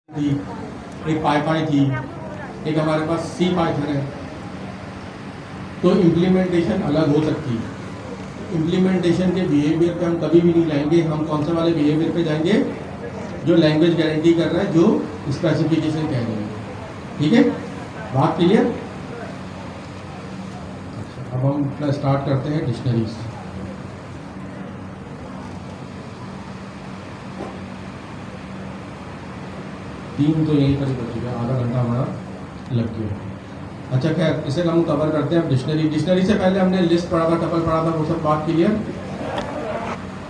थी, एक पाईपाई थी, एक हमारे पास सी पाइथन है। तो इम्प्लीमेंटेशन अलग हो सकती है। इम्प्लीमेंटेशन के बिहेवियर पे हम कभी भी नहीं जाएंगे। हम कौन से वाले बिहेवियर पे जाएंगे? जो लैंग्वेज गारंटी कर रहा है, जो स्पेसिफिकेशन कह रहे हैं। ठीक है, बात क्लियर? अब हम अपना स्टार्ट करते हैं डिक्शनरीज। तीन तो यहीं पर ही बच चुका है, आधा घंटा हमारा लग गया। अच्छा खैर, इसे हम कवर करते हैं। अब डिक्शनरी, डिक्शनरी से पहले हमने लिस्ट पढ़ा था, टपल पढ़ा था, वो सब बात क्लियर?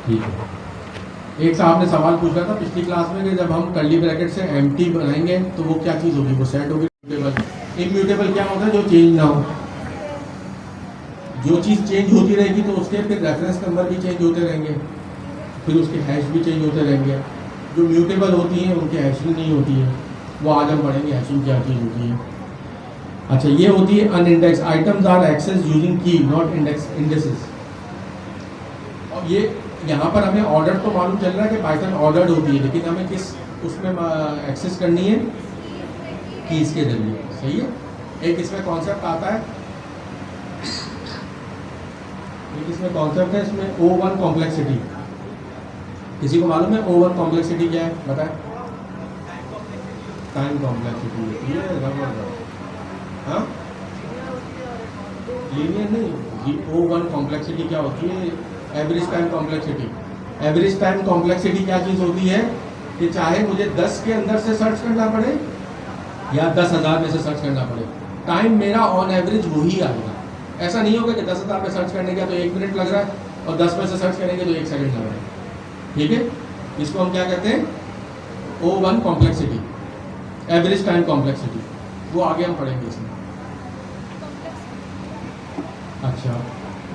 ठीक है। एक साहब ने सवाल पूछा था पिछली क्लास में कि जब हम कर्ली ब्रैकेट से एम्प्टी बनाएंगे तो वो क्या चीज़ होगी? वो सेट होगी इम्यूटेबल। इम्यूटेबल क्या होता है? जो चेंज ना हो। जो चीज़ चेंज होती रहेगी तो उसके फिर रेफरेंस नंबर भी चेंज होते रहेंगे, फिर उसके हैश भी चेंज होते रहेंगे। जो म्यूटेबल होती हैं उनकी हैशिंग नहीं होती है, वो आज हम पढ़ेंगे हैशिंग क्या चीज़ होती है। अच्छा, ये होती है अनइंडेक्स आइटम्स आर एक्सेस यूजिंग की नॉट इंडेक्स इंडेक्सेस। और ये यहाँ पर हमें ऑर्डर तो मालूम चल रहा है कि पाइथन ऑर्डर्ड होती है, लेकिन हमें किस उसमें एक्सेस करनी है? कीज के जरिए। सही है। एक इसमें कॉन्सेप्ट आता है, एक इसमें कॉन्सेप्ट है, इसमें O1 कॉम्प्लेक्सिटी। किसी को मालूम है O1 कॉम्प्लेक्सिटी क्या है? बताएं। टाइम कॉम्प्लेक्सिटी होती है, हाँ लीनियर नहीं। O1 कॉम्प्लेक्सिटी क्या होती है? Average time complexity. Average time complexity क्या चीज़ होती है कि चाहे मुझे 10 के अंदर से सर्च करना पड़े या 10,000 में से सर्च करना पड़े, टाइम मेरा ऑन एवरेज वही आएगा। ऐसा नहीं होगा कि 10,000 में सर्च करने का तो 1 मिनट लग रहा है और 10 में से सर्च करेंगे तो 1 सेकंड लग रहा है। ठीक है, इसको हम क्या कहते हैं? O1 complexity, average time complexity. वो आगे हम पढ़ेंगे इसमें। अच्छा,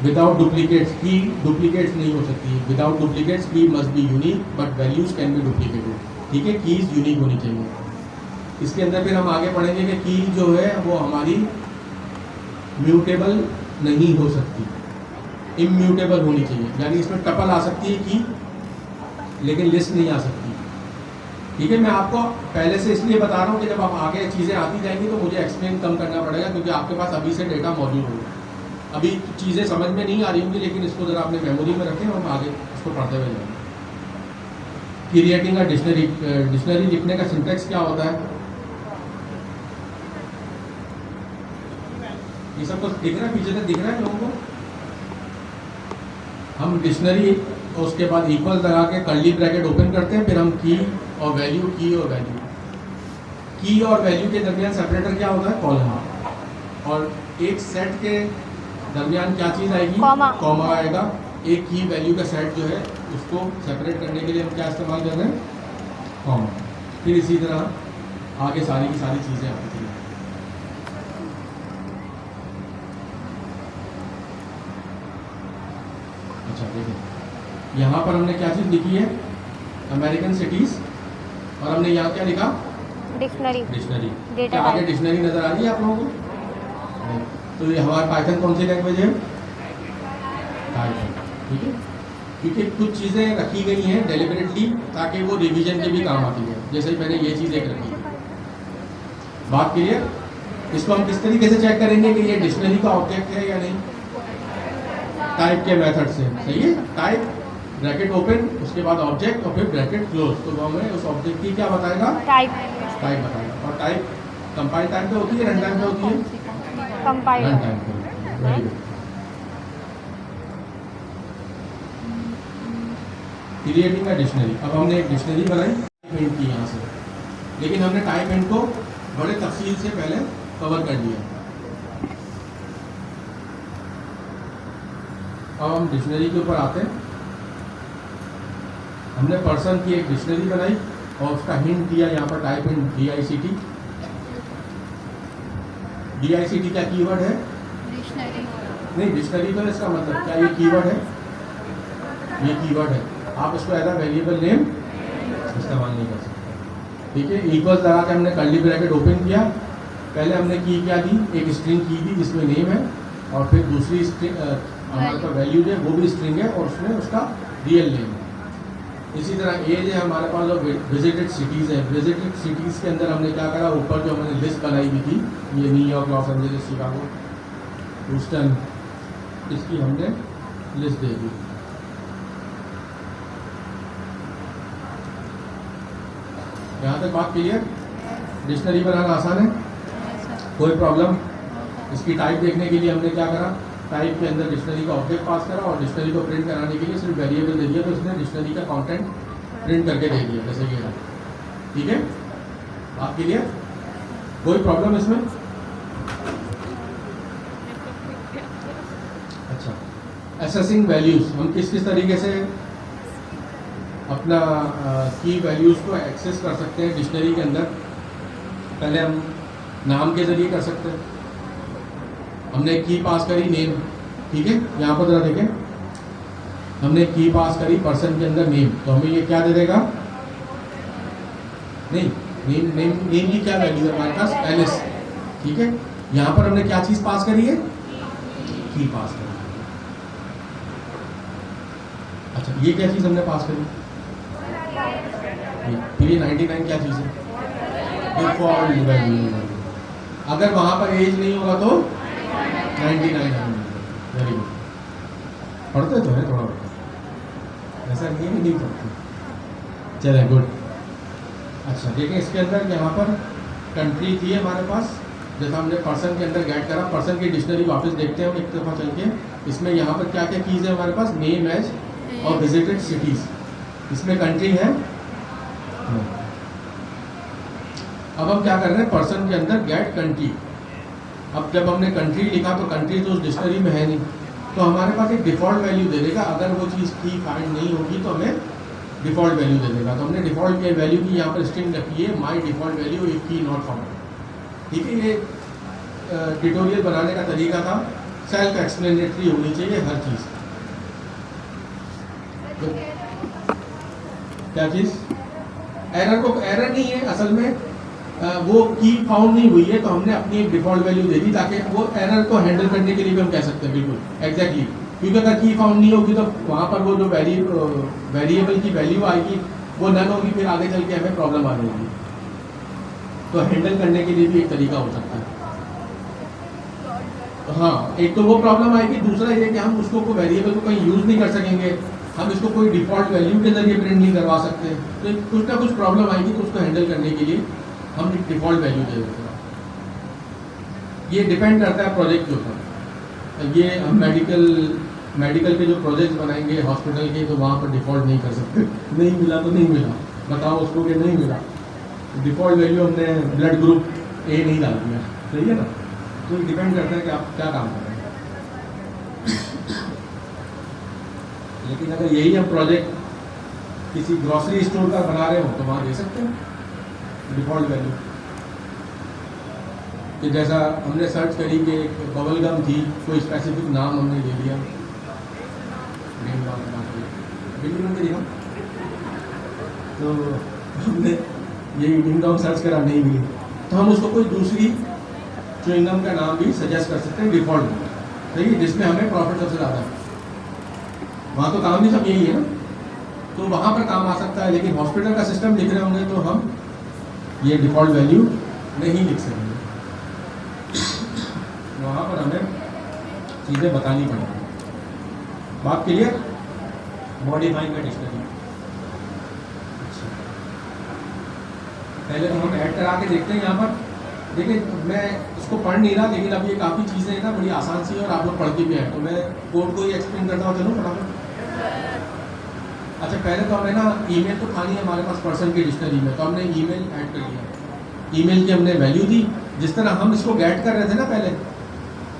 विदाउट डुप्लीकेट्स की डुप्लीकेट्स नहीं हो सकती। विदाउट डुप्लीकेट्स की must be unique but values can be duplicated. ठीक है, कीज यूनिक होनी चाहिए। इसके अंदर फिर हम आगे पढ़ेंगे कि की जो है वो हमारी म्यूटेबल नहीं हो सकती, इम्यूटेबल होनी चाहिए। यानी इसमें टपल आ सकती है की, लेकिन लिस्ट नहीं आ सकती। ठीक है, मैं आपको पहले से इसलिए बता रहा हूँ कि जब आप आगे चीज़ें आती जाएंगी तो मुझे एक्सप्लेन कम करना पड़ेगा, क्योंकि आपके पास अभी से डेटा मौजूद होगा। अभी चीज़ें समझ में नहीं आ रही होंगी, लेकिन इसको ज़रा अपने मेमोरी में रखें, हम आगे इसको पढ़ते हुए जाएंगे। क्रिएटिंग अ डिक्शनरी, डिक्शनरी लिखने का सिंटेक्स क्या होता है? ये सब कुछ दिख रहा है, पीछे तक दिख रहा है लोगों को? हम डिक्शनरी और उसके बाद इक्वल लगा के कर्ली ब्रैकेट ओपन करते हैं, फिर हम की और वैल्यू, की और वैल्यू, की और वैल्यू के दरमियान सेपरेटर क्या होता है? कॉमा। और एक सेट के दरमियान क्या चीज़ आएगी? कॉमा आएगा। एक की वैल्यू का सेट जो है उसको सेपरेट करने के लिए हम क्या इस्तेमाल कर रहे हैं? कॉमा। फिर इसी तरह आगे सारी की सारी चीज़ें आती हैं। अच्छा देखिए, यहाँ पर हमने क्या चीज़ लिखी है? अमेरिकन सिटीज़, और हमने यहाँ क्या लिखा? डिक्शनरी। डिक्शनरी। क्या आगे डिक्शनरी नज़र आ रही है आप लोगों को? तो ये हमारा पाइथन कौन सी लैंग्वेज है? पाइथन। ठीक है, क्योंकि कुछ चीज़ें रखी गई हैं डेलिबरेटली ताकि वो रिवीजन के भी काम आती है। जैसे ही मैंने ये चीज़ एक रखी है। बात क्लियर? इसको हम किस तरीके से चेक करेंगे कि ये डिक्शनरी का ऑब्जेक्ट है या नहीं? टाइप के मेथड से। सही है, टाइप ब्रैकेट ओपन, उसके बाद ऑब्जेक्ट और फिर ब्रैकेट क्लोज। तो वो हमें उस ऑब्जेक्ट की क्या बताएगा? टाइप बताएगा। और टाइप कंपाइल टाइम पे होती है, रन टाइम पे होती है? कंपाइल रन टाइम पे। Very good. Creating a dictionary. अब हमने एक डिक्शनरी बनाई टाइप की यहाँ से, लेकिन हमने टाइप एंड को बड़े तफसील से पहले कवर कर लिया। अब हम डिक्शनरी के ऊपर आते हैं। हमने पर्सन की एक डिक्शनरी बनाई और उसका हिंट दिया यहाँ पर टाइप इन DICT। DICT क्या कीवर्ड है? डिक्शनरी। नहीं, डिक्शनरी तो इसका मतलब क्या ये कीवर्ड है? ये कीवर्ड है, आप इसको एज अ वेरिएबल नेम इस्तेमाल नहीं कर सकते। ठीक है, इक्वल लगा के हमने कर्ली ब्रैकेट ओपन किया। पहले हमने की क्या दी? एक स्ट्रिंग की दी जिसमें नेम है, और फिर दूसरी स्ट्रिंग हमारे पास वैल्यू है, वो भी स्ट्रिंग है और उसमें उसका रियल नेम है। इसी तरह एज है हमारे पास जो विजिटेड सिटीज़ है, विजिटेड सिटीज़ के अंदर हमने क्या करा, ऊपर जो हमने लिस्ट बनाई हुई थी, ये New York, Los Angeles, Chicago, Houston, इसकी हमने लिस्ट दे दी। यहाँ तक बात क्लियर? डिक्शनरी बनाना आसान है, कोई प्रॉब्लम? इसकी टाइप देखने के लिए हमने क्या करा, टाइप के अंदर डिक्शनरी का ऑब्जेक्ट पास करा और डिक्शनरी को प्रिंट कराने के लिए सिर्फ वेरिएबल दे दिया, तो इसने डिक्शनरी का कंटेंट प्रिंट करके दे दिया, जैसे कि ठीक है। बात क्लियर? कोई प्रॉब्लम इसमें? अच्छा, एसेसिंग वैल्यूज, हम किस किस तरीके से अपना की वैल्यूज़ को एक्सेस कर सकते हैं डिक्शनरी के अंदर। पहले हम नाम के ज़रिए कर सकते हैं, हमने की पास करी नेम, ठीक है, यहाँ पर जरा देखें, हमने की पास करी पर्सन के अंदर नेम, तो हमें ये क्या दे देगा, नहीं नेम की क्या वैल्यू है हमारे पास, एलिस, ठीक है। यहाँ पर हमने क्या चीज़ पास करी है, की पास करी। अच्छा, ये क्या चीज़ हमने पास करी, फिर ये 99 क्या चीज़ है, डिफॉल्ट वैल्यू। अगर वहाँ पर एज नहीं होगा तो 99 है। वेरी गुड, पढ़ते तो है थोड़ा बहुत, ऐसा नहीं है नहीं पढ़ते, चले गुड। अच्छा देखें, इसके अंदर यहाँ पर कंट्री थी हमारे पास, जैसा हमने पर्सन के अंदर गेट करा, पर्सन की डिक्शनरी वापस देखते हैं हम एक दफ़ा चल के। इसमें यहाँ पर क्या क्या कीज़ है हमारे पास, नेम, एज और विजिटेड सिटीज़। इसमें कंट्री है, अब हम क्या कर रहे हैं, पर्सन के अंदर गेट कंट्री। अब जब हमने कंट्री लिखा तो कंट्री तो उस डिक्शनरी में है नहीं, तो हमारे पास एक डिफ़ॉल्ट वैल्यू दे देगा, अगर वो चीज़ की फाइंड नहीं होगी तो हमें डिफ़ॉल्ट वैल्यू दे देगा। तो हमने डिफ़ॉल्ट वैल्यू की यहाँ पर स्ट्रिंग रखी है, माई डिफ़ॉल्ट वैल्यू इफ की नॉट फाउंड, ठीक है। ये ट्यूटोरियल बनाने का तरीका था, सेल्फ एक्सप्लेनेटरी होनी चाहिए हर चीज़। तो क्या चीज़, एरर नहीं है असल में, वो की फाउंड नहीं हुई है, तो हमने अपनी एक डिफ़ॉल्ट वैल्यू दे दी ताकि वो एरर को हैंडल करने के लिए भी हम कह सकते हैं, बिल्कुल एग्जैक्टली। क्योंकि अगर की फाउंड नहीं होगी तो वहाँ पर वो जो वेरिएबल की वैल्यू आएगी वो नन होगी, फिर आगे चल के हमें प्रॉब्लम आ जाएगी। तो हैंडल करने के लिए भी एक तरीका हो सकता है। तो हाँ, एक तो वो प्रॉब्लम आएगी, दूसरा ये कि हम उसको कोई वेरिएबल को कहीं यूज़ नहीं कर सकेंगे, हम इसको कोई डिफ़ॉल्ट वैल्यू के जरिए प्रिंट नहीं करवा सकते, तो कुछ ना कुछ प्रॉब्लम आएगी, तो उसको हैंडल करने के लिए हम डिफ़ॉल्ट वैल्यू दे देते हैं। ये डिपेंड करता है प्रोजेक्ट के ऊपर। ये हम मेडिकल के जो प्रोजेक्ट बनाएंगे हॉस्पिटल के, तो वहाँ पर डिफ़ॉल्ट नहीं कर सकते, नहीं मिला तो नहीं मिला, बताओ उसको कि नहीं मिला, डिफ़ॉल्ट वैल्यू हमने ब्लड ग्रुप ए नहीं डाल दिया, सही है ना। तो ये डिपेंड करता है कि आप क्या काम कर रहे हैं। लेकिन अगर यही हम प्रोजेक्ट किसी ग्रॉसरी स्टोर का बना रहे हो तो वहाँ दे सकते हैं डिफ़ॉल्ट वैल्यू। कि जैसा हमने सर्च करी कि बबल गम थी, कोई स्पेसिफिक नाम हमने ले लिया, तो हमने ये ड्यूइंगम सर्च करा, नहीं मिली, तो हम उसको कोई दूसरी च्युइंगम का नाम भी सजेस्ट कर सकते हैं डिफ़ॉल्ट में, सही है, जिसमें हमें प्रॉफिट सबसे ज़्यादा है। वहाँ तो काम भी सब यही है ना, तो वहाँ पर काम आ सकता है। लेकिन हॉस्पिटल का सिस्टम लिख रहे होंगे तो हम ये डिफ़ॉल्ट वैल्यू नहीं लिख सकेंगे, वहाँ पर हमें चीज़ें बतानी पड़ेंगी। बात क्लियर? मॉडिफाइंग का डिक्शनरी, अच्छा पहले तो हम ऐड करा के देखते हैं। यहाँ पर देखिए, मैं इसको पढ़ नहीं रहा, लेकिन अब ये काफ़ी चीज़ें हैं ना, बड़ी आसान सी, और आप लोग पढ़ के भी आए, तो मैं कोड को ही एक्सप्लेन करता हूँ। चलो फटाफट। अच्छा, पहले तो हमें ना ईमेल तो खानी है हमारे पास पर्सन की डिक्शनरी में, तो हमने ईमेल ऐड कर लिया, ईमेल की हमने वैल्यू दी, जिस तरह हम इसको गेट कर रहे थे ना, पहले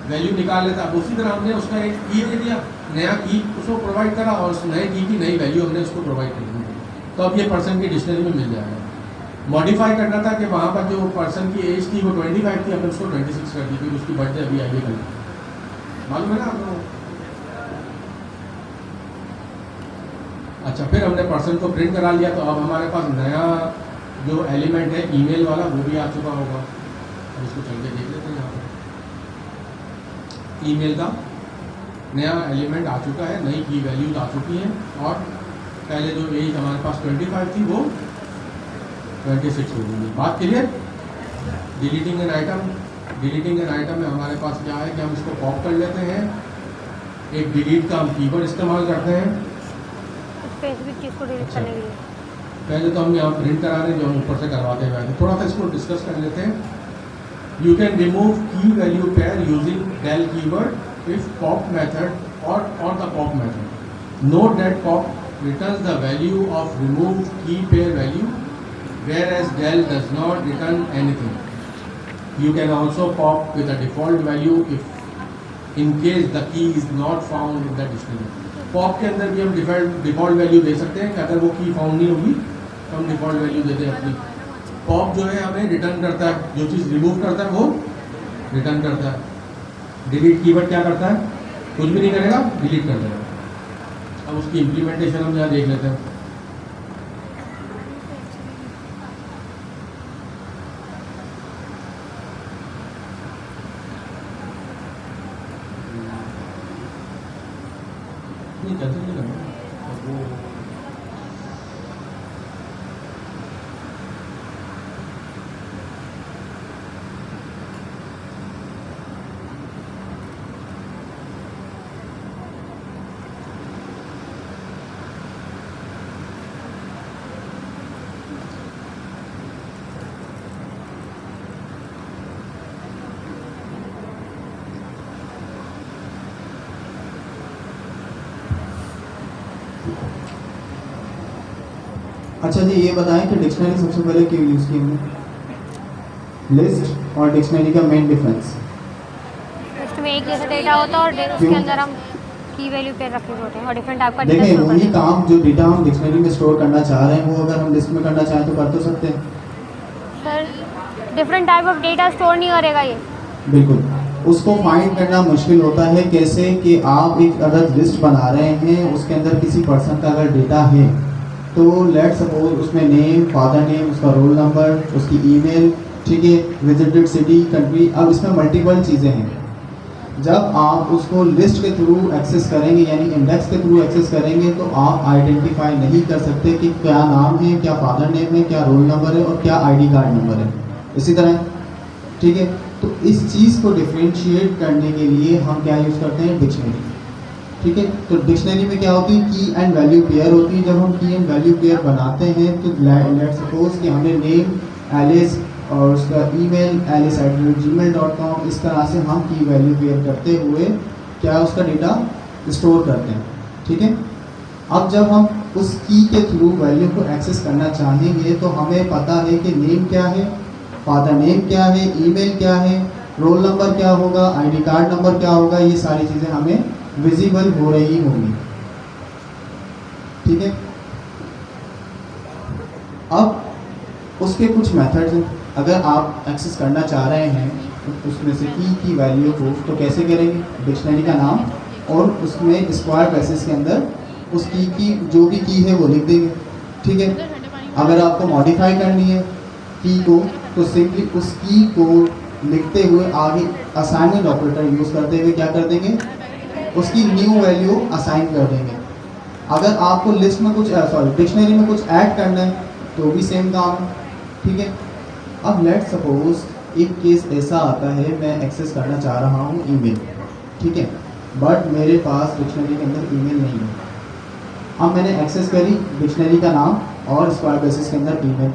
वैल्यू निकाल लेता, अब उसी तरह हमने उसका एक की दे दिया, नया की उसको प्रोवाइड करा, और उस नए की नई वैल्यू हमने उसको प्रोवाइड कर दी, तो अब ये पर्सन की डिक्शनरी में मिल जाएगा। मॉडिफाई करना था कि वहाँ पर जो पर्सन की एज थी वो 25 थी, हमने उसको 26 कर दी, क्योंकि उसकी बर्थडे अभी आई है कल, मालूम है ना आप लोगों को। अच्छा, फिर हमने पर्सन को प्रिंट करा लिया, तो अब हमारे पास नया जो एलिमेंट है ईमेल वाला वो भी आ चुका होगा। अब इसको चल के देख लेते हैं। यहाँ पर ईमेल का नया एलिमेंट आ चुका है, नई की वैल्यूज आ चुकी हैं, और पहले जो एज हमारे पास 25 थी वो 26 हो गई। बात क्लियर? डिलीटिंग एन आइटम में हमारे पास क्या है कि हम इसको पॉप कर लेते हैं। एक डिलीट का हम कीवर्ड इस्तेमाल करते हैं स्पेसिफिक चीज़ को डिलीट करने के लिए। पहले तो हम यहाँ प्रिंट करा रहे हैं जो हम ऊपर से करवाते हुए आए, थोड़ा सा इसको डिस्कस कर लेते हैं। यू कैन रिमूव की value pair using del keyword if pop method और the pop method. Note that pop returns the value of removed key pair value, whereas del does not return anything. You can also pop with a default value if in case the key is not found in the dictionary. Pop के अंदर भी हम default value दे सकते हैं कि अगर वो की फाउंड नहीं होगी तो हम डिफ़ॉल्ट वैल्यू देते हैं अपनी। पॉप जो है हमें रिटर्न करता है, जो चीज़ रिमूव करता है वो रिटर्न करता है। डिलीट कीवर्ड क्या करता है? कुछ भी नहीं करेगा, डिलीट कर देगा। अब उसकी इम्प्लीमेंटेशन हम यहाँ देख लेते हैं। नहीं कैंसिल नहीं करना वो अच्छा जी, ये बताएं कि डिक्शनरी सबसे पहले क्यों यूज़ की हमने? लिस्ट और डिक्शनरी का मेन डिफरेंस। लिस्ट में एक जैसा डेटा होता है और उसके अंदर हम की वैल्यू पेयर रखे होते हैं और डिफरेंट टाइप का डेटा देखिए, स्टोर वही करते हैं। काम जो डेटा हम डिक्शनरी में स्टोर करना चाह रहे हैं वो अगर हम लिस्ट में करना चाहें तो कर तो सकते हैं। Sir different type of data store नहीं करेगा ये। बिल्कुल, उसको फाइंड करना मुश्किल होता है। कैसे कि आप एक अगर लिस्ट बना रहे हैं, उसके अंदर किसी पर्सन का अगर डेटा है तो लेट सपोज उसमें नेम, फादर नेम, उसका रोल नंबर, उसकी ईमेल, ठीक है, विजिटेड सिटी, कंट्री। अब इसमें मल्टीपल चीज़ें हैं। जब आप उसको लिस्ट के थ्रू एक्सेस करेंगे यानी इंडेक्स के थ्रू एक्सेस करेंगे तो आप आइडेंटिफाई नहीं कर सकते कि क्या नाम है, क्या फादर नेम है, क्या रोल नंबर है और क्या आईडी कार्ड नंबर है। इसी तरह, ठीक है, तो इस चीज़ को डिफ्रेंशिएट करने के लिए हम क्या यूज़ करते हैं? डिक्शनरी। ठीक है, तो डिक्शनरी में क्या होती है? की एंड वैल्यू पेयर होती है। जब हम की एंड वैल्यू पेयर बनाते हैं तो लेट सपोज कि हमने नेम एलिस और उसका ईमेल alice@gmail.com, इस तरह से हम की वैल्यू पेयर करते हुए क्या उसका डेटा स्टोर करते हैं। ठीक है, अब जब हम उस की के थ्रू वैल्यू को एक्सेस करना चाहेंगे तो हमें पता है कि नेम क्या है, फादर नेम क्या है, ईमेल क्या है, रोल नंबर क्या होगा, आईडी कार्ड नंबर क्या होगा, ये सारी चीज़ें हमें विजिबल हो रही होंगी। ठीक है, अब उसके कुछ मेथड्स हैं। अगर आप एक्सेस करना चाह रहे हैं तो उसमें से की वैल्यू को तो कैसे करेंगे? डिक्शनरी का नाम और उसमें स्क्वायर ब्रेसेस के अंदर उस की जो भी की है वो लिख देंगे। ठीक है, अगर आपको मॉडिफाई करनी है की को तो सिंपली उस की को लिखते हुए आगे असाइनमेंट ऑपरेटर यूज़ करते हुए क्या कर देंगे? उसकी न्यू वैल्यू असाइन कर देंगे। अगर आपको लिस्ट में कुछ डिक्शनरी में कुछ ऐड करना है तो भी सेम काम है। ठीक है, अब लेट सपोज एक केस ऐसा आता है, मैं एक्सेस करना चाह रहा हूँ ईमेल, ठीक है, बट मेरे पास डिक्शनरी के अंदर ईमेल नहीं है। अब मैंने एक्सेस करी डिक्शनरी का नाम और स्क्वायर ब्रेसेस के अंदर ईमेल।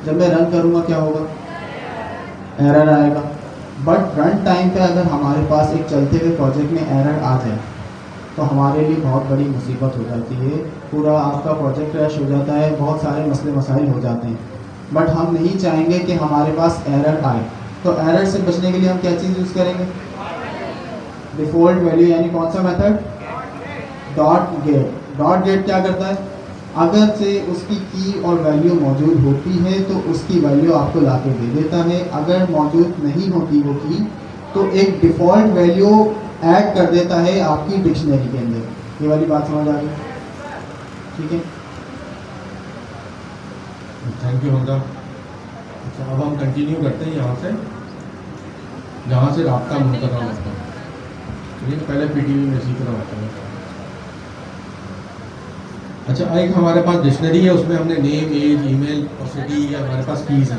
जब मैं रन करूँगा क्या होगा? एरर आएगा। बट रन टाइम पे अगर हमारे पास एक चलते हुए प्रोजेक्ट में एरर आ जाए तो हमारे लिए बहुत बड़ी मुसीबत हो जाती है। पूरा आपका प्रोजेक्ट क्रैश हो जाता है, बहुत सारे मसले मसाइल हो जाते हैं। बट हम नहीं चाहेंगे कि हमारे पास एरर आए, तो एरर से बचने के लिए हम क्या चीज़ यूज़ करेंगे? डिफ़ॉल्ट वैल्यू, यानी कौन सा method? Dot gate. Dot gate क्या करता है? अगर से उसकी की और वैल्यू मौजूद होती है तो उसकी वैल्यू आपको ला के दे देता है। अगर मौजूद नहीं होती वो की तो एक डिफ़ॉल्ट वैल्यू ऐड कर देता है आपकी डिक्शनरी के अंदर। ये वाली बात समझ आ गई? ठीक है, थैंक यू हमदा। अच्छा, अब हम कंटिन्यू करते हैं यहाँ से जहाँ से राब्ता मुंतज़म होता है। चलिए, पहले पीटीवी में सीख रहा होता है। अच्छा, एक हमारे पास डिक्शनरी है, उसमें हमने नेम, एज, ईमेल और सिटी या हमारे पास कीज़ है।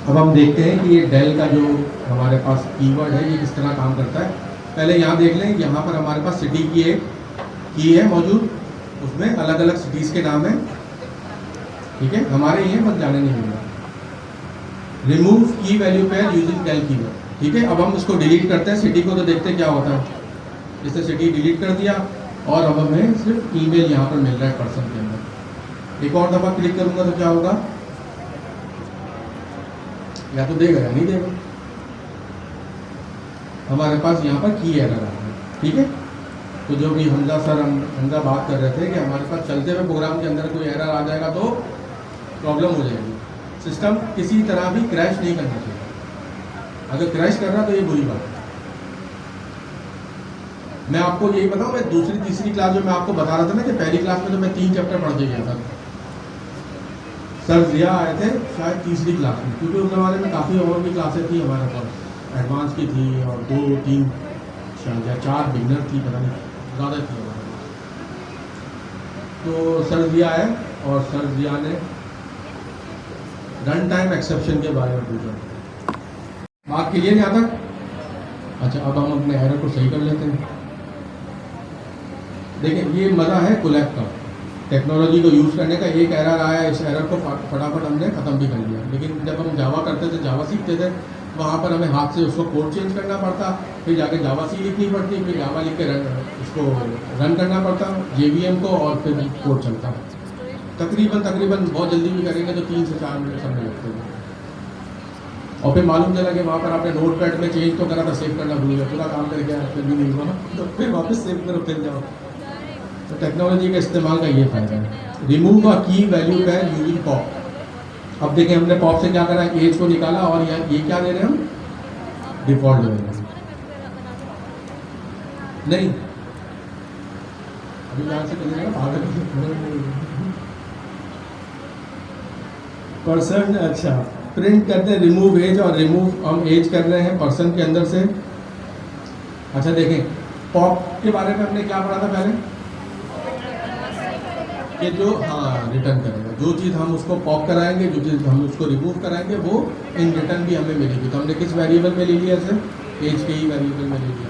अब हम देखते हैं कि ये डेल का जो हमारे पास कीवर्ड है ये किस तरह काम करता है। पहले यहाँ देख लें, यहाँ पर हमारे पास सिटी की एक की है मौजूद, उसमें अलग अलग सिटीज़ के नाम है, ठीक है, हमारे ये बस जाने नहीं मिलेगा। रिमूव की value pair using del keyword, ठीक है। अब हम इसको डिलीट करते हैं, सिटी को तो देखते हैं क्या होता है। इससे सिटी डिलीट कर दिया और अब हमें सिर्फ ईमेल यहाँ पर मिल रहा है पर्सन के अंदर। एक और दफ़ा क्लिक करूँगा तो क्या होगा, या तो देगा या नहीं देगा। हमारे पास यहाँ पर की एरर आ रहा है, ठीक है। तो जो भी हमजा बात कर रहे थे कि हमारे पास चलते हुए प्रोग्राम के अंदर कोई एरर आ जाएगा तो प्रॉब्लम हो जाएगी। सिस्टम किसी तरह भी क्रैश नहीं करना चाहिए। अगर क्रैश कर रहा तो ये बुरी बात है। मैं आपको यही बताऊं, मैं दूसरी तीसरी क्लास जो मैं आपको बता रहा था ना कि पहली क्लास में तो मैं 3 चैप्टर पढ़ के गया था। सर जिया आए थे शायद तीसरी क्लास में, क्योंकि उस जमाने में काफ़ी और भी क्लासें थी हमारे पास, एडवांस की थी और 2-3 शायद या 4 बिगनर थी, पता नहीं ज़्यादा थी हमारे पास। तो सर जिया आए और सर जिया ने रन टाइम एक्सेप्शन के बारे में पूछा। बात क्लियर यहाँ तक? अच्छा, अब हम अपने एरर को सही कर लेते हैं। देखिए, ये मज़ा है कुलैक का, टेक्नोलॉजी को यूज़ करने का। एक एरर आया, इस एरर को फटाफट हमने ख़त्म भी कर लिया। लेकिन जब हम जावा करते थे, जावा सीखते थे, वहाँ पर हमें हाथ से उसको कोड चेंज करना पड़ता, फिर जाके जावा सी लिखनी पड़ती, फिर जावा लिख के इसको रन करना पड़ता JVM को, और फिर कोड चलता। तकरीबन बहुत जल्दी भी करेंगे तो 3 से 4 मिनट समय लगते हैं। और फिर मालूम चला कि वहाँ पर आपने नोट पैड में चेंज तो करा था, सेव करना भूल गया, पूरा काम करके आया, फिर भी नहीं हुआ, तो फिर वापस सेव करो, फिर जाओ। तो टेक्नोलॉजी के इस्तेमाल का ये फ़ायदा है। रिमूव अ की वैल्यू पेयर यूजिंग पॉप। अब देखिए, हमने पॉप से क्या करा, एज को निकाला, और ये क्या दे रहे हैं हम, डिफॉल्ट दे रहे हैं। नहीं, अभी यहाँ से पर्सन, अच्छा, प्रिंट करते हैं रिमूव एज, और रिमूव हम एज कर रहे हैं पर्सन के अंदर से। अच्छा देखें, पॉप के बारे में हमने क्या पढ़ा था पहले, कि जो रिटर्न करेगा, जो चीज़ हम उसको पॉप कराएंगे, जो चीज़ हम उसको रिमूव कराएंगे, वो इन रिटर्न भी हमें मिलेगी। तो हमने किस वेरिएबल में ले लिया इसे, एज के ही वेरिएबल में ले लिया।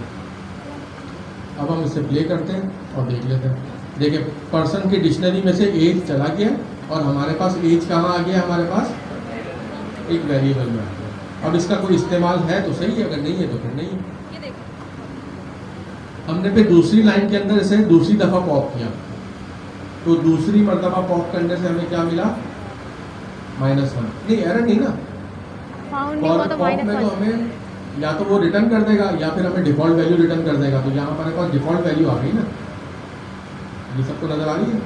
अब हम इसे प्ले करते हैं और देख लेते हैं। देखिए, पर्सन की डिक्शनरी में से एज चला गया और हमारे पास एज कहाँ आ गया, हमारे पास एक वेरिएबल में आ गया। अब इसका कोई इस्तेमाल है तो सही है, अगर नहीं है तो फिर नहीं है। हमने फिर दूसरी लाइन के अंदर इसे दूसरी दफ़ा पॉप किया, तो दूसरी मरतबा पॉप करने से हमें क्या मिला, -1। नहीं, एरर नहीं ना, और पॉप में तो हमें या तो वो रिटर्न कर देगा या फिर हमें डिफ़ॉल्ट वैल्यू रिटर्न कर देगा। तो यहाँ हमारे पास डिफ़ॉल्ट वैल्यू आ गई ना, ये सबको नज़र आ रही है।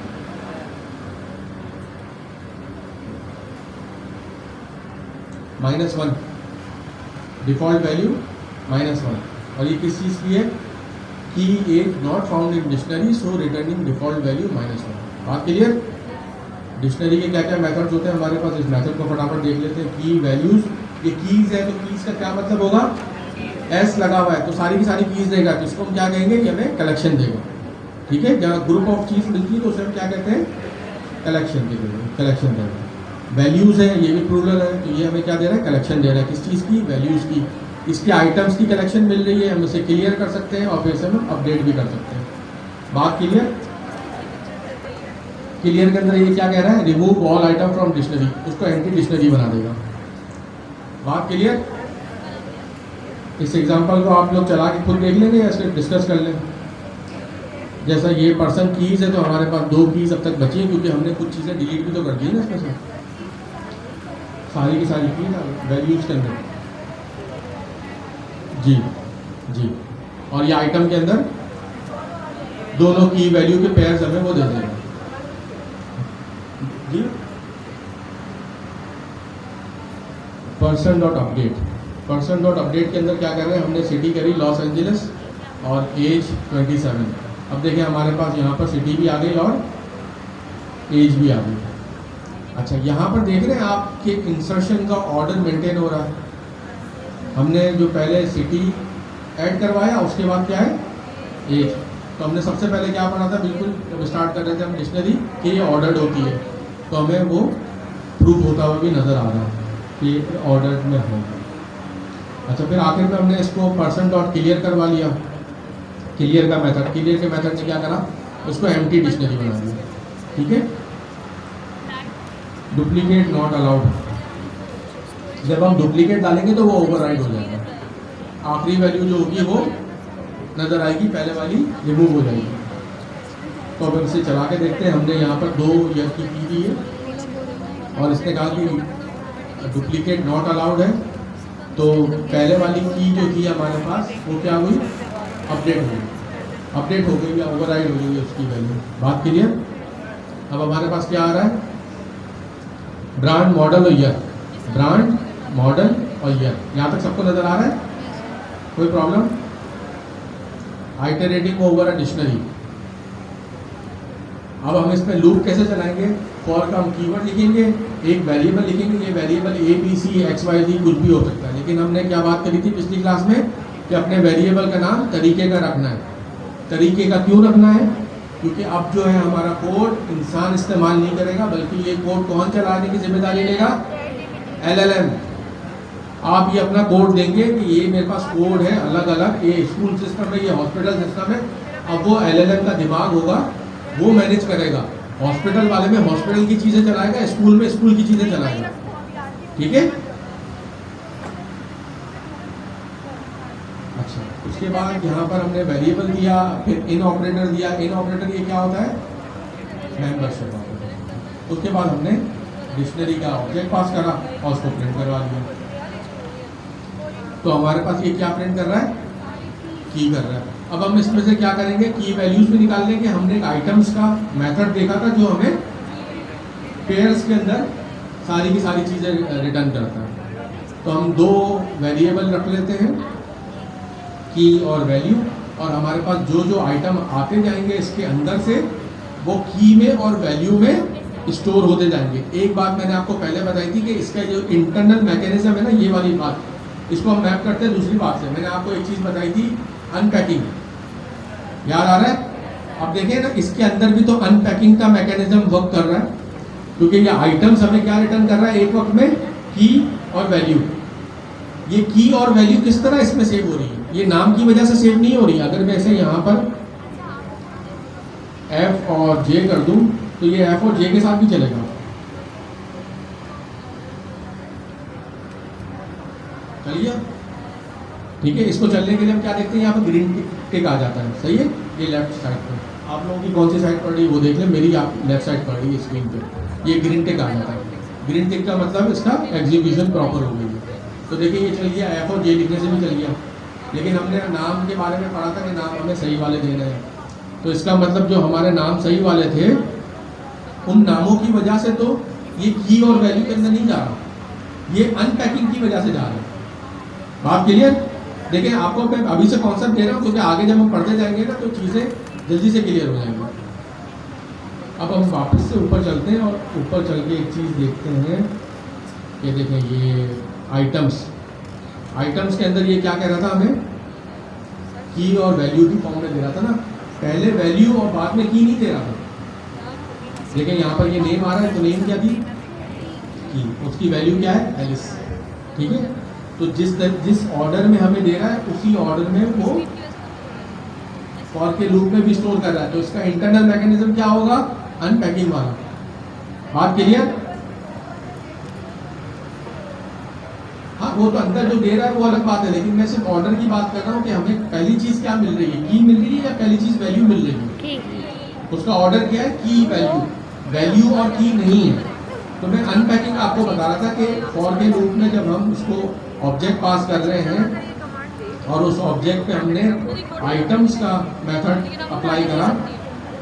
-1 डिफ़ॉल्ट वैल्यू -1, और ये किस चीज़ की है, key as not found in dictionary, so returning default value -1। बात क्लियर? डिक्शनरी के क्या क्या मेथड्स होते हैं हमारे पास, इस मेथड को फटाफट देख लेते हैं। की वैल्यूज़, ये कीज़ है, तो कीज़ का क्या मतलब होगा, S लगा हुआ है तो सारी की सारी कीज़ देगा, तो इसको हम क्या कहेंगे कि हमें कलेक्शन देगा, ठीक है। जब ग्रुप ऑफ चीज़ मिलती है तो उसे हम क्या कहते हैं, कलेक्शन देंगे, कलेक्शन देगा। वैल्यूज़ है, ये भी प्लूरल है, तो ये हमें क्या दे रहा है, कलेक्शन दे रहा है। किस चीज़ की, वैल्यूज़ की। इसके आइटम्स की कलेक्शन मिल रही है, हम इसे क्लियर कर सकते हैं और फिर से हम अपडेट भी कर सकते हैं। बात क्लियर? क्लियर के अंदर ये क्या कह रहा है, remove all item from dictionary, उसको एंटी डिक्शनरी बना देगा। बात क्लियर? इस एग्जांपल को आप लोग चला के खुद देख लेंगे या इसको डिस्कस कर लें। जैसा ये पर्सन कीज़ है तो हमारे पास 2 कीज़ अब तक बची हैं, क्योंकि हमने कुछ चीज़ें डिलीट भी तो कर दी ना इसमें से, सारी की सारी कीज़ वैल्यूज़ के अंदर। जी, और ये आइटम के अंदर दोनों की वैल्यू के पेयर्स हमें वो दे देंगे। जी, person dot update, person dot update के अंदर क्या कर रहे हैं, हमने सिटी करी लॉस एंजलिस और एज 27। अब देखिए, हमारे पास यहाँ पर सिटी भी आ गई और एज भी आ गई। अच्छा, यहाँ पर देख रहे हैं आपके इंसर्शन का ऑर्डर मेंटेन हो रहा है। हमने जो पहले सिटी ऐड करवाया, उसके बाद क्या है, एज। तो हमने सबसे पहले क्या पढ़ा था, बिल्कुल जब स्टार्ट कर रहे थे हम डिक्शनरी कि ये ऑर्डर्ड होती है, तो हमें वो प्रूफ होता हुआ भी नज़र आ रहा है कि ऑर्डर्ड में है। अच्छा, फिर आखिर में हमने इसको पर्सन डॉट क्लियर करवा लिया, क्लियर का मेथड, क्लियर के मेथड ने क्या करा, उसको एम्प्टी डिक्शनरी बना दिया। ठीक है, डुप्लीकेट नॉट अलाउड, जब हम डुप्लीकेट डालेंगे तो वो ओवरराइड हो जाएगा, आखिरी वैल्यू जो होगी वो नज़र आएगी, पहले वाली रिमूव हो जाएगी। तो अब इसे चला के देखते हैं। हमने यहाँ पर 2 ईयर की दी है और इसने कहा कि डुप्लीकेट नॉट अलाउड है, तो पहले वाली की जो थी हमारे पास वो क्या हुई, अपडेट हुई, अपडेट हो गई या ओवरराइड हो गई उसकी वैल्यू। बात क्लियर? अब हमारे पास क्या आ रहा है, ब्रांड मॉडल और ईयर, ब्रांड मॉडल और ईयर, यहाँ तक सबको नज़र आ रहा है, कोई problem? Iterating over a dictionary. अब हम इसमें लूप कैसे चलाएंगे, फॉर का हम कीवर्ड लिखेंगे, एक वेरिएबल लिखेंगे, ये वेरिएबल ABC XYZ कुछ भी हो सकता है, लेकिन हमने क्या बात करी थी पिछली क्लास में कि अपने वेरिएबल का नाम तरीके का रखना है। तरीके का क्यों रखना है, क्योंकि अब जो है हमारा कोड इंसान इस्तेमाल नहीं करेगा, बल्कि ये कोड कौन चलाने की जिम्मेदारी लेगा, LLM। आप ये अपना कोड देंगे कि ये मेरे पास कोड है अलग अलग, ये स्कूल सिस्टम है, ये हॉस्पिटल सिस्टम है, अब वो LLM का दिमाग होगा, वो मैनेज करेगा। हॉस्पिटल वाले में हॉस्पिटल की चीज़ें चलाएगा, स्कूल में स्कूल की चीज़ें चलाएगा। ठीक है, अच्छा, उसके बाद यहाँ पर हमने वेरिएबल दिया, फिर इन ऑपरेटर दिया। इन ऑपरेटर ये क्या होता है, मेंबरशिप ऑपरेटर। उसके बाद हमने डिक्शनरी का ऑब्जेक्ट पास करा और उसको प्रिंट करवा दिया। तो हमारे पास ये क्या प्रिंट कर रहा है, की कर रहा है। अब हम इसमें से क्या करेंगे, की वैल्यूज भी निकाल लेंगे। हमने एक आइटम्स का मेथड देखा था जो हमें पेयर्स के अंदर सारी की सारी चीज़ें रिटर्न करता है। तो हम 2 वेरिएबल रख लेते हैं, की और वैल्यू, और हमारे पास जो जो आइटम आते जाएंगे इसके अंदर से वो की में और वैल्यू में स्टोर होते जाएंगे। एक बात मैंने आपको पहले बताई थी कि इसका जो इंटरनल मैकेनिज्म है ना, ये वाली बात, इसको हम मैप करते हैं दूसरी बात से। मैंने आपको एक चीज़ बताई थी, अनपैकिंग, याद आ रहा है? अब देखिए ना, इसके अंदर भी तो अनपैकिंग का मैकेनिज्म वर्क कर रहा है, क्योंकि ये आइटम्स हमें क्या रिटर्न कर रहा है एक वक्त में, की और वैल्यू। ये की और वैल्यू किस तरह इसमें सेव हो रही है, ये नाम की वजह से सेव नहीं हो रही। अगर मैं ऐसे यहाँ पर F और J कर दूं तो ये F और J के साथ भी चलेगा। चलिए, ठीक है, इसको चलने के लिए हम क्या देखते हैं, यहाँ पर ग्रीन टिक आ जाता है, सही है। ये लेफ्ट साइड पर, आप लोगों की कौन सी साइड पड़ रही है वो देख लें, मेरी आप लेफ्ट साइड पड़ रही है स्क्रीन पे, ये ग्रीन टिक आ जाता है। ग्रीन टिक का मतलब इसका एग्जीक्यूशन प्रॉपर हो गई है। तो देखिए ये चल गया, F और J लिखने से भी चल गया, लेकिन हमने नाम के बारे में पढ़ा था कि नाम हमें सही वाले देने हैं। तो इसका मतलब जो हमारे नाम सही वाले थे, उन नामों की वजह से तो ये की और वैल्यू के अंदर नहीं जा रहा, ये अनपैकिंग की वजह से जा रहा है। बात क्लियर? देखिए, आपको मैं अभी से कॉन्सेप्ट दे रहा हूँ, क्योंकि आगे जब हम पढ़ते जाएंगे ना तो चीज़ें जल्दी से क्लियर हो जाएंगी। अब हम वापस से ऊपर चलते हैं और ऊपर चल के एक चीज़ देखते हैं। ये देखें, ये आइटम्स, आइटम्स के अंदर ये क्या कह रहा था हमें, की और वैल्यू की फॉर्म में दे रहा था ना, पहले वैल्यू और बाद में की नहीं दे रहा था। देखिए यहाँ पर ये नेम आ रहा है, तो नेम क्या थी, की, उसकी वैल्यू क्या है, एलिस। ठीक है, तो जिस ऑर्डर में हमें दे रहा है उसी ऑर्डर में वो फॉर के लूप में भी स्टोर कर रहा है। तो इसका इंटरनल मैकेनिज्म क्या होगा, अनपैकिंग वाला। बात क्लियर? हाँ, वो तो अंदर जो दे रहा है वो अलग बात है, लेकिन मैं सिर्फ ऑर्डर की बात कर रहा हूँ कि हमें पहली चीज क्या मिल रही है, की मिल रही है या पहली चीज वैल्यू मिल रही है। उसका ऑर्डर क्या है, की वैल्यू, वैल्यू और की नहीं है। तो मैं अनपैकिंग आपको बता रहा था कि फॉर के लूप में जब हम उसको ऑब्जेक्ट पास कर रहे हैं और उस ऑब्जेक्ट पे हमने आइटम्स का मेथड अप्लाई करा,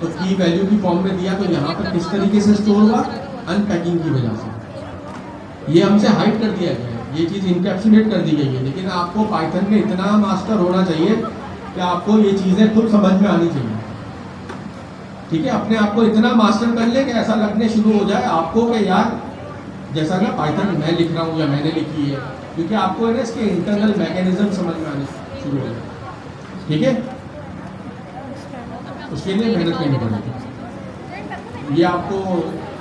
तो की वैल्यू की फॉर्म में दिया, तो यहाँ पर किस तरीके से स्टोर हुआ, अनपैकिंग की वजह से। ये हमसे हाइड कर दिया गया है, ये चीज़ इनकैप्सुलेट कर दी गई है। लेकिन आपको पाइथन में इतना मास्टर होना चाहिए कि आपको ये चीज़ें खुद समझ में आनी चाहिए। ठीक है, अपने आप को इतना मास्टर कर ले कि ऐसा लगने शुरू हो जाए आपको कि यार जैसा ना पाइथन मैं लिख रहा हूँ या मैंने लिखी है, क्योंकि आपको है ना इसके इंटरनल मैकेनिज्म समझ में आने शुरू हो जाए। ठीक है, उसके लिए मेहनत करनी पड़ेगी। ये आपको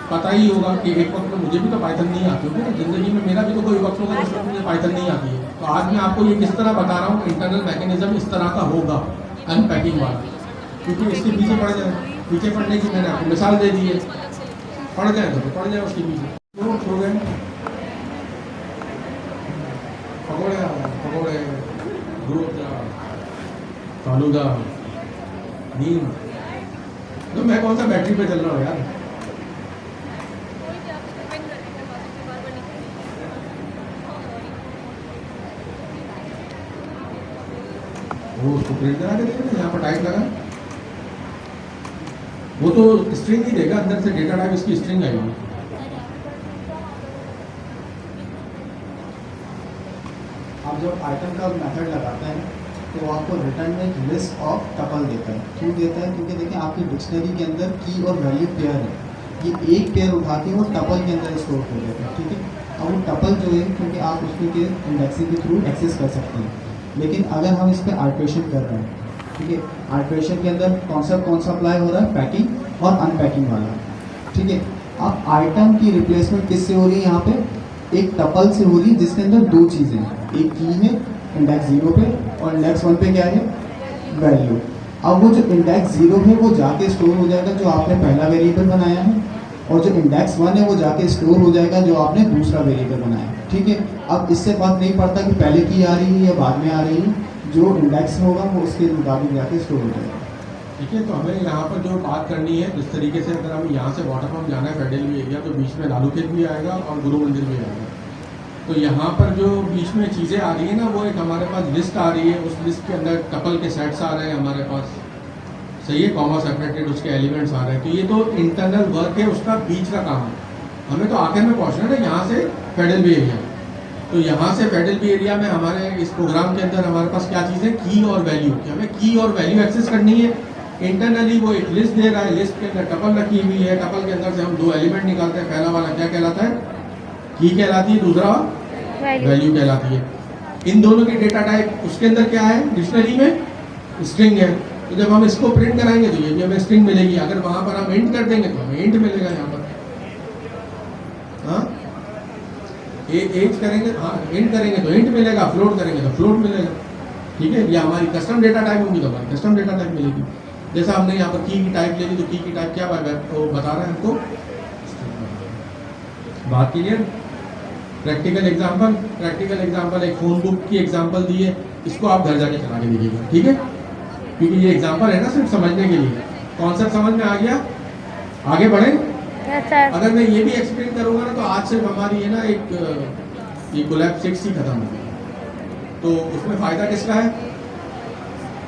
पता ही होगा कि एक वक्त में मुझे भी तो पाइथन नहीं आती होगी ना, ज़िंदगी में मेरा भी तो कोई वक्त होगा जिस वक्त मुझे पाइथन नहीं आती है। तो आज मैं आपको ये किस तरह बता रहा हूँ, इंटरनल मैकेनिज्म इस तरह का होगा अनपैकिंग वाला, क्योंकि इसके पीछे पड़ जाए, पीछे पढ़ने की मैंने आपको मिसाल दे दी है, पढ़ जाए तो पढ़ जाए उसके पीछे। तो हो गए पकौड़े पकौड़े दूध फालूदा नींद, तो मैं कौन सा बैटरी पे चल रहा हूँ यार। वो उसको प्रिंट करा के देगा, यहाँ पर टाइप लगा, वो तो स्ट्रिंग ही देगा, अंदर से डेटा टाइप इसकी स्ट्रिंग आएगी। आप जब आइटम का मेथड लगाते हैं तो आपको रिटर्न में एक लिस्ट ऑफ टपल देता है। क्यों देता है? क्योंकि देखिए आपकी डिक्शनरी के अंदर की और वैल्यू पेयर है, ये एक पेयर उठा के वो टपल के अंदर स्टोर कर देता है, ठीक है। अब वो टपल जो है, क्योंकि आप उसके के इंडेक्सिंग के थ्रू एक्सेस कर सकते हैं, लेकिन अगर हम इस पर आर्ट्रेशन कर रहे हैं, ठीक है, आर्ट्रेशन के अंदर कॉन्सेप्ट कौन सा अप्लाई हो रहा है? पैकिंग और अनपैकिंग वाला, ठीक है। अब आइटम की रिप्लेसमेंट किससे हो रही है? यहाँ पे एक टपल से हो रही है जिसके अंदर दो चीज़ें हैं, एक की है इंडेक्स 0 पे और इंडेक्स 1 पे क्या है? वैल्यू। अब वो जो इंडेक्स 0 है वो जाके स्टोर हो जाएगा जो आपने पहला वेरिएबल बनाया है, और जो इंडेक्स 1 है वो जाके स्टोर हो जाएगा जो आपने दूसरा वेरिएबल बनाया है, ठीक है। अब इससे बात नहीं पड़ता कि पहले की आ रही है या बाद में आ रही है, जो इंडेक्स होगा वो उसके मुताबिक जाके स्टोर हो जाएगा, ठीक है। तो हमें यहाँ पर जो बात करनी है, जिस तरीके से अगर हमें यहाँ से वाटरफॉल जाना है फेडरल भी एरिया, तो बीच में लालू खेत भी आएगा और गुरु मंदिर भी आएगा। तो यहाँ पर जो बीच में चीज़ें आ रही है ना, वो एक हमारे पास लिस्ट आ रही है, उस लिस्ट के अंदर टपल के सेट्स आ रहे हैं हमारे पास, सही है, कॉमा सेपरेटेड उसके एलिमेंट्स आ रहे हैं। तो ये तो इंटरनल वर्क है, उसका बीच का काम है। हमें तो आखिर में पहुँचना है यहाँ से फेडरल भी एरिया। तो यहाँ से फेडरल बी एरिया में हमारे इस प्रोग्राम के अंदर हमारे पास क्या चीज़ है? की और वैल्यू। कि हमें की और वैल्यू एक्सेस करनी है। इंटरनली वो एक लिस्ट दे रहा है, लिस्ट के अंदर टपल रखी हुई है, टपल के अंदर से हम दो एलिमेंट निकालते हैं। पहला वाला क्या कहलाता है? की कहलाती है, दूसरा वैल्यू कहलाती है। इन दोनों की डेटा टाइप उसके अंदर क्या है? डिक्शनरी में स्ट्रिंग है। तो जब हम इसको प्रिंट कराएंगे तो ये भी हमें स्ट्रिंग मिलेगी। अगर वहाँ पर हम इंट कर देंगे तो हमें इंट मिलेगा यहाँ पर। हाँ, एज करेंगे, हाँ इंट करेंगे तो इंट मिलेगा, फ्लोट करेंगे तो फ्लोट मिलेगा, ठीक है। या हमारी कस्टम डेटा टाइप होगी तो हमारी कस्टम डेटा टाइप मिलेगी। जैसा हमने यहाँ पर की टाइप ले ली, तो की टाइप क्या वो बता रहा है हमको, बात क्लियर। प्रैक्टिकल एग्जांपल एक फोन बुक की एग्जांपल दी है, इसको आप घर जाके चला के देखिएगा, ठीक है। क्योंकि ये एग्जांपल है ना सिर्फ समझने के लिए। कॉन्सेप्ट समझ में आ गया? आगे बढ़े। अगर मैं ये भी एक्सप्लेन करूँगा ना, तो आज सिर्फ हमारी है ना ये कोलैब 6 ही खत्म हो गई। तो उसमें फ़ायदा किसका है?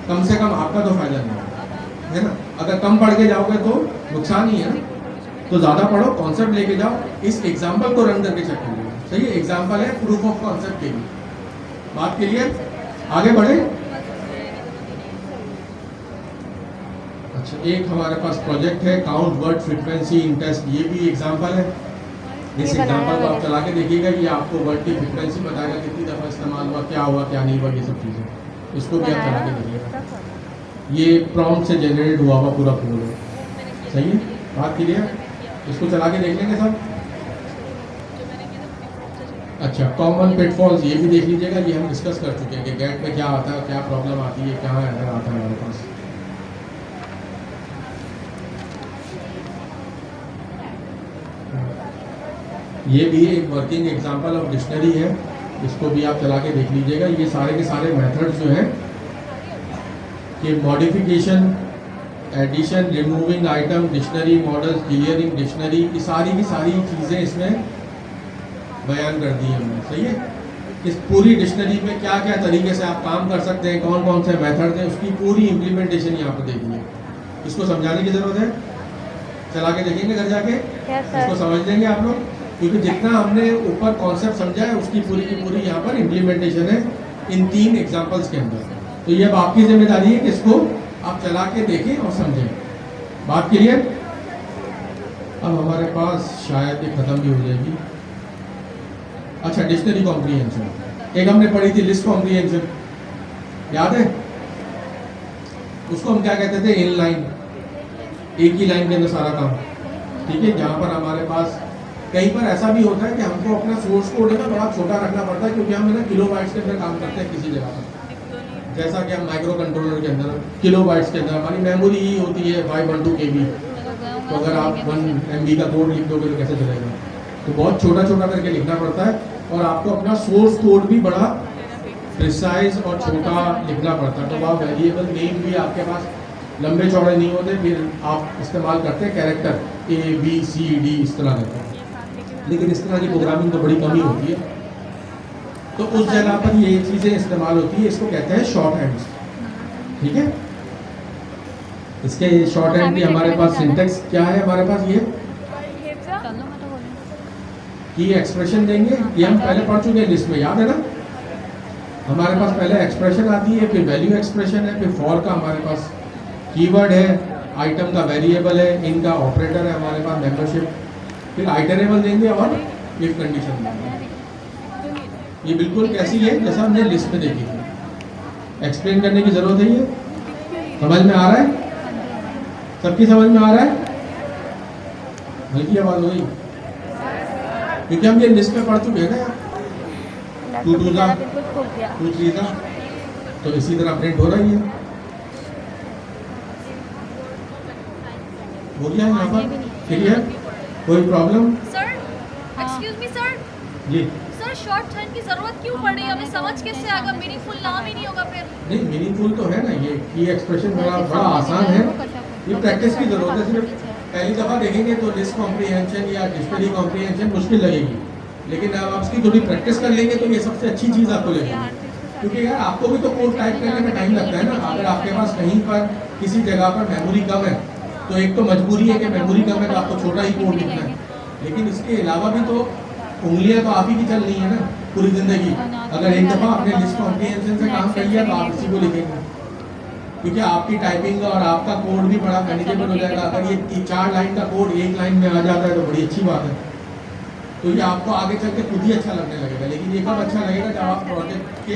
कम से कम आपका तो फ़ायदा नहीं है ना। अगर कम पढ़ के जाओगे तो नुकसान ही है ना। तो ज़्यादा पढ़ो, कॉन्सेप्ट लेके जाओ, इस एग्जाम्पल को रन करके चेक करिए। सही है, एग्जाम्पल है प्रूफ ऑफ कॉन्सेप्ट के लिए। बात क्लियर? आगे बढ़े। अच्छा, एक हमारे पास प्रोजेक्ट है count word frequency in test. ये भी एग्जाम्पल है। इस एग्जाम्पल को आप चला के देखिएगा, ये आपको वर्ड की फ्रीक्वेंसी बताएगा, कितनी दफ़ा इस्तेमाल हुआ, क्या हुआ, क्या नहीं हुआ, ये सब चीज़ें। इसको भी आप चला के देखिएगा। ये प्रॉम्प्ट से जनरेट हुआ हुआ पूरा कोड है। सही है, बात क्लियर? इसको चला के देख लेंगे सब। अच्छा, कॉमन पिटफॉल्स ये भी देख लीजिएगा। ये हम डिस्कस कर चुके हैं कि गेट में क्या आता है, क्या प्रॉब्लम आती है, कहाँ एरर आता है हमारे पास। ये भी एक वर्किंग एग्जांपल ऑफ डिक्शनरी है, इसको भी आप चला के देख लीजिएगा। ये सारे के सारे मेथड्स जो हैं कि modification, addition, removing item, dictionary models, clearing dictionary, ये सारी की सारी चीज़ें इसमें बयान कर दी हमने। सही है, इस पूरी डिक्शनरी में क्या क्या तरीके से आप काम कर सकते हैं, कौन कौन से मेथड हैं, उसकी पूरी इम्प्लीमेंटेशन यहाँ पर देखिए। इसको समझाने की ज़रूरत है, चला के देखेंगे घर जाके। इसको समझ लेंगे आप लोग, क्योंकि जितना हमने ऊपर कॉन्सेप्ट समझा है उसकी पूरी की पूरी यहाँ पर इम्प्लीमेंटेशन है इन 3 एग्जाम्पल्स के अंदर। तो ये अब आपकी जिम्मेदारी है कि इसको आप चला के देखें और समझें। बात क्लियर? अब हमारे पास शायद ये ख़त्म भी हो जाएगी। अच्छा, डिक्शनरी कॉम्प्रीहेंशन, एक हमने पढ़ी थी लिस्ट कॉम्प्रीहेंशन, याद है? उसको हम क्या कहते थे? इनलाइन। एक ही लाइन के अंदर सारा काम, ठीक है। जहाँ पर हमारे पास कई बार ऐसा भी होता है कि हमको अपना सोर्स कोड है ना बड़ा छोटा रखना पड़ता है, क्योंकि हम है ना किलोबाइट्स के अंदर काम करते हैं किसी जगह पर। जैसा कि हम माइक्रो कंट्रोलर के अंदर किलोबाइट्स के अंदर हमारी मेमोरी ही होती है 512 KB, तो अगर आप 1 MB का कोड लिख दोगे तो कैसे चलेगा। तो बहुत छोटा छोटा करके लिखना पड़ता है, और आपको अपना सोर्स कोड भी बड़ा प्रिसाइज और छोटा लिखना पड़ता है। तो वह वेरिएबल नेम भी आपके पास लंबे चौड़े नहीं होते, फिर आप इस्तेमाल करते हैं कैरेक्टर ABCD इस तरह करके, लेकिन इस तरह की प्रोग्रामिंग तो बड़ी कमी होती है। तो उस जगह पर ये चीज़ें इस्तेमाल होती है, इसको कहते हैं शॉर्ट हैंड्स, ठीक है। इसके शॉर्ट हैंड की हमारे पास सिंटेक्स क्या है, हमारे पास ये कि एक्सप्रेशन देंगे, ये हम पहले पढ़ चुके हैं लिस्ट में, याद है ना। हमारे पास पहले एक्सप्रेशन आती है, फिर वैल्यू एक्सप्रेशन है, फिर फॉर का हमारे पास कीवर्ड है, आइटम का वेरिएबल है, इनका ऑपरेटर है हमारे पास मेंबरशिप, फिर आइटरेबल देंगे और इफ कंडीशन देंगे। ये बिल्कुल कैसी है जैसा हमने लिस्ट में देखी थी। एक्सप्लेन करने की जरूरत है, ये समझ में आ रहा है, सबकी समझ में आ रहा है। हल्की आवाज हो गई क्योंकि हम ये लिस्ट में पढ़ चुके हैं ना, 2 2 2 3 तो इसी तरह प्रिंट हो रही है। हो गया यहाँ पर क्लियर, कोई problem. Sir excuse me sir ji sir, short hand की जरूरत क्यों पड़ी, हमें समझ कैसे आएगा, मीनिंगफुल नाम ही नहीं होगा फिर। नहीं, मीनिंगफुल तो है ना, ये एक्सप्रेशन बड़ा आसान है, ये प्रैक्टिस की जरूरत है। सिर्फ पहली दफ़ा देखेंगे तो लिस्ट कॉम्प्रीहेंशन या डिक्शनरी कॉम्प्रीहेंशन मुश्किल लगेगी, लेकिन अब आप इसकी थोड़ी प्रैक्टिस कर लेंगे तो ये सबसे अच्छी चीज़ आपको लगेगी। क्योंकि यार आपको भी तो कोड टाइप करने में टाइम लगता है ना। अगर आपके पास कहीं पर किसी जगह पर मेमोरी कम है तो एक तो मजबूरी है कि मेमोरी कम है तो आपको छोटा ही कोड लिखना है, लेकिन इसके अलावा भी तो उंगलियां तो आप ही की चल रही है ना पूरी जिंदगी। अगर एक दफ़ा आपने लिस्ट कॉम्प्रीहेंशन से काम कर लिया तो आप इसी को लिखेंगे, क्योंकि आपकी टाइपिंग और आपका कोड भी बड़ा मैनेजेबल हो जाएगा। अगर ये 4 लाइन का कोड 1 लाइन में आ जाता है तो बड़ी अच्छी बात है, तो ये आपको आगे चल के खुद ही अच्छा लगने लगेगा। लेकिन ये कब अच्छा लगेगा, जब आप प्रोजेक्ट के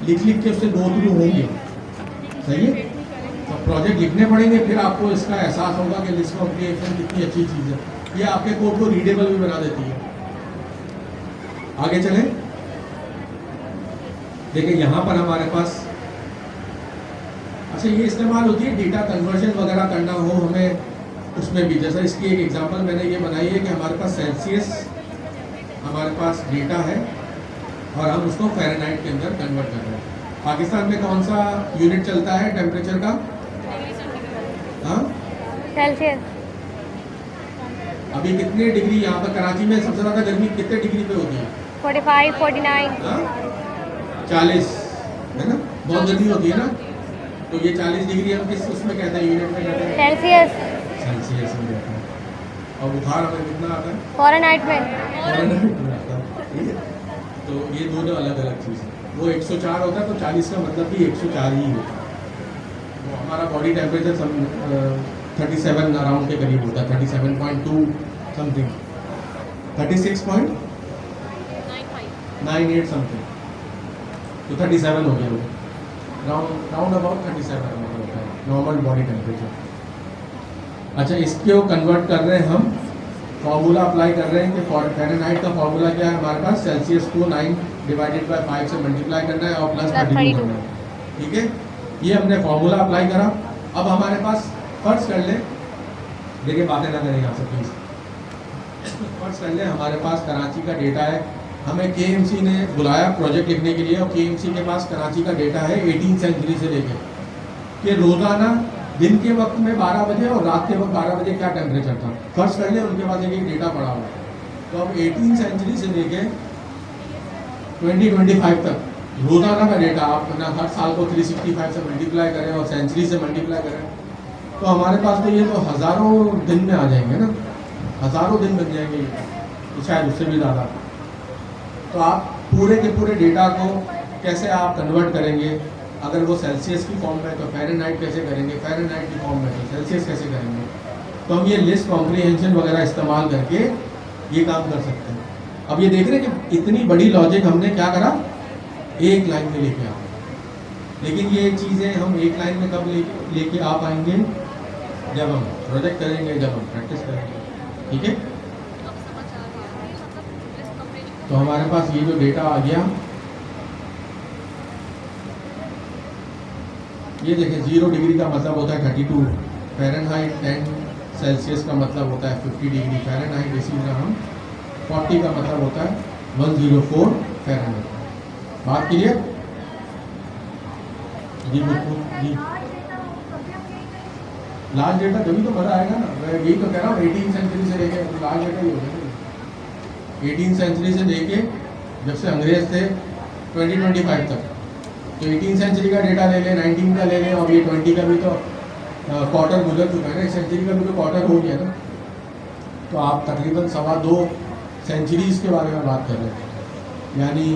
लिख के उससे गो थ्रू होंगे, सही है। तो प्रोजेक्ट लिखने पड़ेंगे, फिर आपको इसका एहसास होगा कि लिस्ट कॉम्प्रीहेंशन कितनी अच्छी चीज़ है। ये आपके कोड को रीडेबल भी बना देती है। आगे चलें, देखिए यहाँ पर हमारे पास अच्छा ये इस्तेमाल होती है डेटा कन्वर्जन वगैरह करना हो हमें, उसमें भी। जैसा इसकी एक एग्जांपल मैंने ये बनाई है कि हमारे पास सेल्सियस हमारे पास डेटा है और हम उसको फ़ारेनहाइट के अंदर कन्वर्ट कर रहे हैं। पाकिस्तान में कौन सा यूनिट चलता है टेम्परेचर का? हाँ, सेल्सियस। अभी कितने डिग्री यहाँ पर कराची में सबसे ज़्यादा गर्मी कितने डिग्री पे होती है? 45 49। 40 है ना, बहुत गर्मी होती है ना। तो ये 40 डिग्री हम किस उसमें कहते हैं, यूनिट में कहते हैं? सेल्सियस में कहते हैं। और बुखार हमें कितना आता है? फ़ारेनहाइट में। फ़ारेनहाइट में आता है, ठीक है। तो ये दोनों अलग अलग चीज़ है। वो 104 होता है तो 40 का मतलब भी 104 ही होता है। तो हमारा बॉडी टेम्परेचर 37 अराउंड के करीब होता है, 37.2 समथिंग, 36.98 समथिंग, तो 37 हो गया वो, राउंड अबाउट 37 होता है नॉर्मल बॉडी टेम्परेचर। अच्छा, इसको कन्वर्ट कर रहे हैं हम, फार्मूला अप्लाई कर रहे हैं कि फ़ारेनहाइट का फार्मूला क्या है हमारे पास, सेल्सियस को 9 डिवाइडेड बाय 5 से मल्टीप्लाई करना है और प्लस 32 करना है, ठीक है। ये हमने फार्मूला अप्लाई करा। अब हमारे पास फर्ज कर लें, देखिए बातें ना करें यहाँ से प्लीज़, फर्ज कर लें हमारे पास कराची का डेटा है, हमें KMC ने बुलाया प्रोजेक्ट लिखने के लिए और KMC के पास कराची का डेटा है 18वीं सेंचुरी से लेके कि रोज़ाना दिन के वक्त में 12 बजे और रात के वक्त 12 बजे क्या टेम्परेचर था। फर्स्ट कर लें उनके पास एक डेटा पड़ा हुआ है। तो अब 18वीं सेंचुरी से लेके 2025 तक रोज़ाना का डेटा आप ना हर साल को 365 से मल्टीप्लाई करें और सेंचुरी से मल्टीप्लाई करें तो हमारे पास तो ये तो हज़ारों दिन में आ जाएंगे ना, हज़ारों दिन बन जाएंगे, तो शायद उससे भी ज़्यादा। तो आप पूरे के पूरे डेटा को कैसे आप कन्वर्ट करेंगे, अगर वो सेल्सियस की फॉर्म में तो फ़ारेनहाइट कैसे करेंगे, फ़ारेनहाइट की फॉर्म में तो सेल्सियस कैसे करेंगे। तो हम ये लिस्ट कॉम्प्रीहेंशन वगैरह इस्तेमाल करके ये काम कर सकते हैं। अब ये देख रहे हैं कि इतनी बड़ी लॉजिक हमने क्या करा, एक लाइन में लेके आओ। लेकिन ये चीज़ें हम एक लाइन में कब लेके आ पाएंगे, जब हम प्रोजेक्ट करेंगे जब हम प्रैक्टिस करेंगे, ठीक है। अब समझ आ गया कि मतलब लिस्ट कंपैरिजन तो हमारे पास ये जो डेटा आ गया, ये देखें 0 डिग्री का मतलब होता है 32 फ़ारेनहाइट, 10 सेल्सियस का मतलब होता है 50 डिग्री फ़ारेनहाइट, इसी तरह हम 40 का मतलब होता है 104 फ़ारेनहाइट। बात क्लियर जी? बिल्कुल जी। लास्ट डेटा तभी तो मजा आएगा ना, मैं यही तो कह रहा हूँ 18 सेंचुरी से लेके लास्ट डेटा ही हो गया। 18 सेंचुरी से लेके जब से अंग्रेज थे 2025 तक, तो 18 सेंचुरी का डेटा ले लें, 19 का ले लें, और ये 20 का भी तो क्वार्टर गुजर चुका है ना, सेंचुरी का भी तो क्वार्टर हो गया ना। तो आप तकरीबन 2.25 सेंचुरीज़ के बारे में बात कर रहे हैं, यानी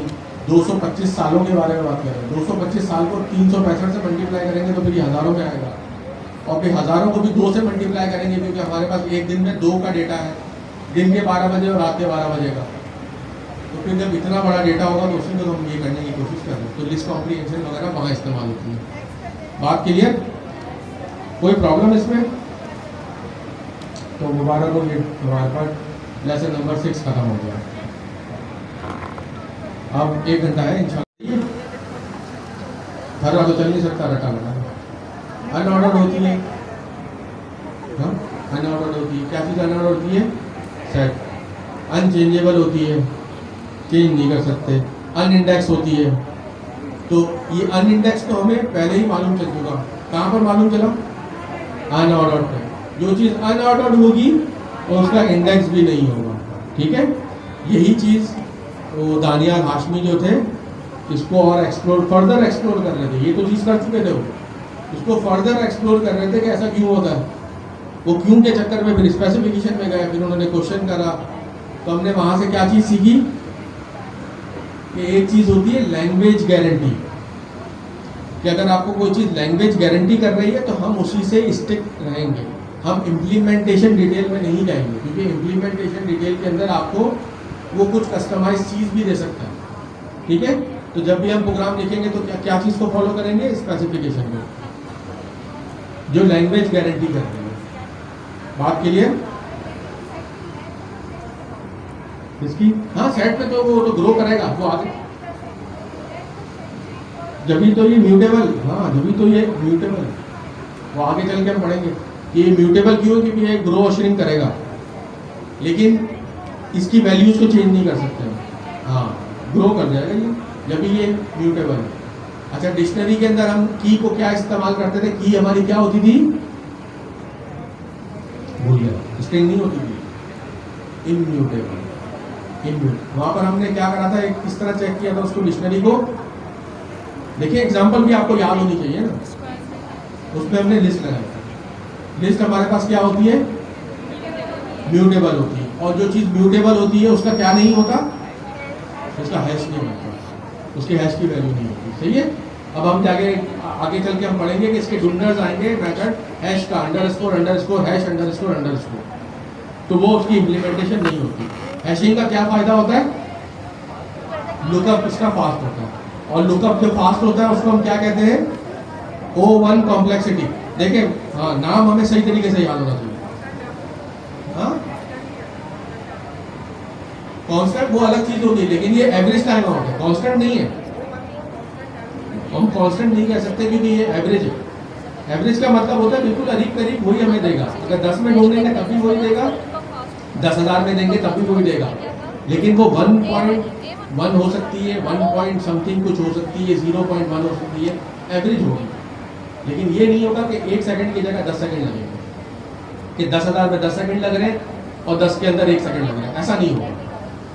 225 सालों के बारे में बात कर रहे हैं। 225 साल को 365 से मल्टीप्लाई करेंगे तो फिर ये हज़ारों में आएगा, और फिर हज़ारों को भी 2 से मल्टीप्लाई करेंगे, क्योंकि हमारे पास एक दिन में 2 का डेटा है, दिन के 12 बजे और रात के 12 बजे का। तो फिर जब इतना बड़ा डेटा होगा तो उसी को हम ये करने की कोशिश कर रहे हैं। तो लिस्ट कॉम्प्रिहेंशन वगैरह वहाँ इस्तेमाल होती है। बात क्लियर? कोई प्रॉब्लम इसमें? तो मुबारक हो, ये हमारे पास लेसन नंबर 6 खत्म हो गया। अब 1 घंटा है इंशाल्लाह। हर रात तो चल नहीं सकता, रटा लगा अनऑर्डर्ड होती है। हाँ, अनऑर्डर्ड होती है। क्या चीज़ अनऑर्डर्ड होती है? सेट। अनचेंजेबल होती है, चेंज नहीं कर सकते। अनइंडेक्स होती है। तो ये अनइंडेक्स तो हमें पहले ही मालूम चल चुका। कहाँ पर मालूम चला? अनऑर्डर्ड पे। जो चीज़ अनऑर्डर्ड होगी तो उसका इंडेक्स भी नहीं होगा, ठीक है। यही चीज़ वो दानियाल हाशमी जो थे, इसको और फर्दर एक्सप्लोर कर रहे थे। ये तो चीज़ कर चुके थे, वो इसको फर्दर एक्सप्लोर कर रहे थे कि ऐसा क्यों होता है। वो क्यों के चक्कर में फिर स्पेसिफिकेशन में गए, फिर उन्होंने क्वेश्चन करा। तो हमने वहाँ से क्या चीज़ सीखी कि एक चीज़ होती है लैंग्वेज गारंटी, कि अगर आपको कोई चीज़ लैंग्वेज गारंटी कर रही है तो हम उसी से स्टिक रहेंगे। हम इम्प्लीमेंटेशन डिटेल में नहीं जाएंगे, क्योंकि इम्प्लीमेंटेशन डिटेल के अंदर आपको वो कुछ कस्टमाइज चीज़ भी दे सकता है, ठीक है। तो जब भी हम प्रोग्राम लिखेंगे तो क्या चीज़ को फॉलो करेंगे? स्पेसिफिकेशन में जो लैंग्वेज गारंटी कर रही है। बात क्लियर इसकी? हाँ, सेट में तो वो तो ग्रो करेगा, वो आगे जभी तो ये म्यूटेबल, हाँ जभी तो ये म्यूटेबल, वो आगे चल के हम पढ़ेंगे कि ये म्यूटेबल क्यों, क्योंकि ये ग्रो और श्रिंक करेगा, लेकिन इसकी वैल्यूज को चेंज नहीं कर सकते। हाँ, ग्रो कर जाएगा ये जब ये म्यूटेबल है। अच्छा, डिक्शनरी के अंदर हम की को क्या इस्तेमाल करते थे? की हमारी क्या होती थी? भूल गया, स्ट्रिंग नहीं होती थी, इम्यूटेबल। वहाँ पर हमने क्या करा था, किस तरह चेक किया था उसको, डिक्शनरी को। देखिए एग्जाम्पल भी आपको याद होनी चाहिए ना। उसमें हमने लिस्ट लगाई था। लिस्ट हमारे पास क्या होती है? म्यूटेबल होती है। और जो चीज़ म्यूटेबल होती है उसका क्या नहीं होता? उसका हैश नहीं होता, उसके हैश की वैल्यू नहीं होती, सही है। अब हम आगे चल के हम पढ़ेंगे कि इसके डुंडर्स आएंगे मेथड हैश का, अंडरस्कोर हैश अंडरस्कोर, तो वो उसकी इम्प्लीमेंटेशन नहीं होती। हैशिंग का क्या फ़ायदा होता है? लुकअप इसका फास्ट होता है, और लुकअप जो फास्ट होता है उसको हम क्या कहते हैं? O1 complexity. देखें, हाँ, नाम हमें सही तरीके से याद होना चाहिए। हाँ, कांस्टेंट वो अलग चीज होती है, लेकिन ये एवरेज टाइम आउट है, कांस्टेंट नहीं है। हम कांस्टेंट नहीं कह सकते क्योंकि ये एवरेज है। एवरेज का मतलब होता है बिल्कुल करीब वही हमें देगा। अगर 10 में ढूंढेंगे तब भी वही देगा, 10,000 में देंगे तब भी वही देगा, लेकिन वो 1.1 हो सकती है, 1 पॉइंट समथिंग कुछ हो सकती है, 0.1 हो सकती है, एवरेज होगी। लेकिन ये नहीं होगा कि 1 सेकंड की जगह 10 सेकंड लगेंगे, कि 10,000 में 10 सेकंड लग रहे हैं और 10 के अंदर 1 सेकंड लग रहा है, ऐसा नहीं होगा।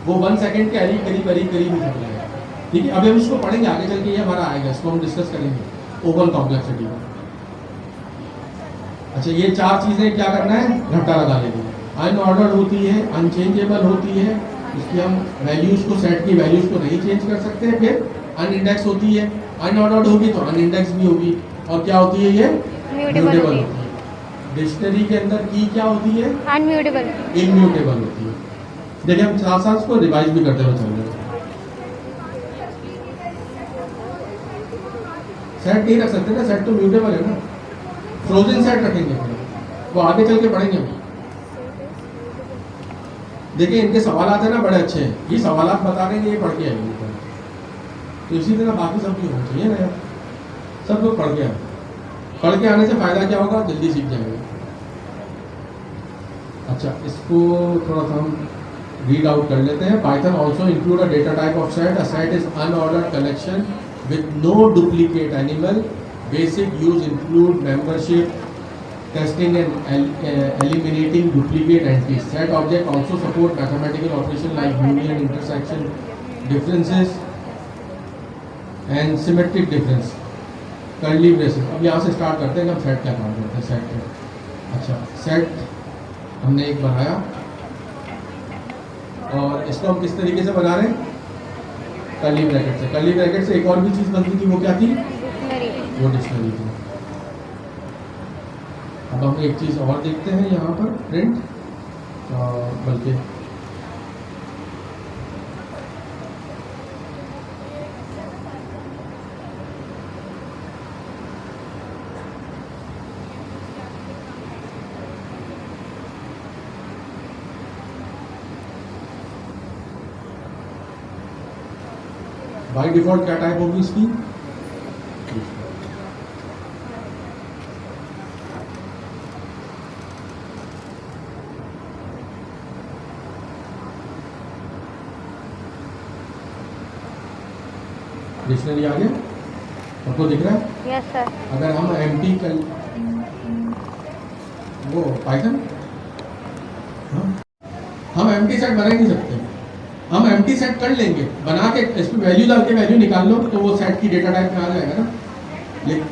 वो 1 सेकंड के करीब ही चल जाएगा, ठीक है। अभी हम इसको पढ़ेंगे आगे चल के, ये हमारा आएगा, इसको हम डिस्कस करेंगे ओपन कॉम्प्लेक्सिटी में। अच्छा, ये 4 चीज़ें क्या करना है? घटा लगा लेंगे। अनऑर्डर्ड होती है, अनचेंजेबल होती है, इसकी हम वैल्यूज़ को, सेट की वैल्यूज़ को नहीं चेंज कर सकते। फिर अनइंडेक्स होती है, अनऑर्डर्ड होगी तो अनइंडेक्स भी होगी, और क्या होती है? ये म्यूटेबल होती है। डिक्शनरी के अंदर की क्या होती है? अनम्यूटेबल, इम्यूटेबल होती है। देखिए, हम साथ साथ इसको रिवाइज भी करते हुए चल रहे हैं। सेट नहीं रख सकते ना, सेट तो म्यूटेबल है ना। फ्रोजन सेट रखेंगे, वो आगे चल के पढ़ेंगे हम। देखिए इनके सवाल आते हैं ना बड़े अच्छे हैं, ये सवाल बता रहे हैं ये पढ़ के आएंगे। तो इसी तरह बाकी सब भी होना चाहिए ना यार, सब लोग पढ़ के आए। पढ़ के आने से फायदा क्या होगा, जल्दी सीख जाएंगे। अच्छा इसको थोड़ा सा हम रीड आउट कर लेते हैं। Python also include a data type of set. A set is unordered collection with no duplicate animal. Basic use include membership, testing and eliminating duplicate entries. Set object also support mathematical operation like union, intersection, differences and symmetric difference. Curly braces. अब यहाँ से start करते हैं कि हम set क्या काम करते हैं। सेट में अच्छा सेट हमने एक बनाया और इसको हम किस तरीके से बना रहे हैं, कर्ली ब्रैकेट से। कर्ली ब्रैकेट से एक और भी चीज़ बनती थी, वो क्या थी, वो डिक्शनरी थी। अब हम एक चीज़ और देखते हैं यहाँ पर प्रिंट, बल्कि बाय डिफॉल्ट क्या टाइप होगी इसकी, डिक्शनरी आ गया, आपको दिख रहा है? Yes sir. अगर हम एम्प्टी कर वो पाइथन, हम एम्प्टी सेट बना ही नहीं सकते। हम एम्प्टी सेट कर लेंगे, बना के इस पर वैल्यू डाल के वैल्यू निकाल लो तो वो सेट की डेटा टाइप में आ जाएगा ना। लेकिन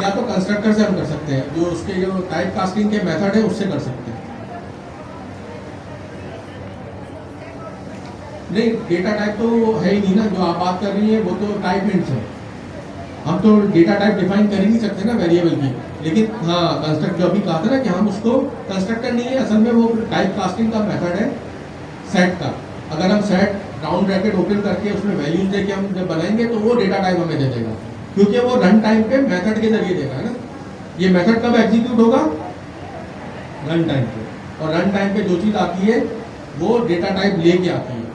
या तो कंस्ट्रक्टर से हम कर सकते हैं, जो उसके जो टाइप कास्टिंग के मेथड है उससे कर सकते हैं। नहीं डेटा टाइप तो है ही नहीं ना, जो आप बात कर रही है वो तो टाइप हिंट्स है। हम तो डेटा टाइप डिफाइन कर ही नहीं सकते ना वेरिएबल की। लेकिन हाँ कंस्ट्रक्ट जो अभी कहा था ना कि हम उसको कंस्ट्रक्टर नहीं है, असल में वो टाइप कास्टिंग का मेथड है सेट का। अगर हम सेट राउंड ब्रैकेट ओपन करके उसमें वैल्यूज देके हम जब बनाएंगे तो वो डेटा टाइप हमें दे देगा, क्योंकि वो रन टाइम पे मेथड के जरिए देगा ना। ये मेथड कब एग्जीक्यूट होगा, रन टाइम पे, और रन टाइम पे जो चीज़ आती है वो डेटा टाइप लेके आती है।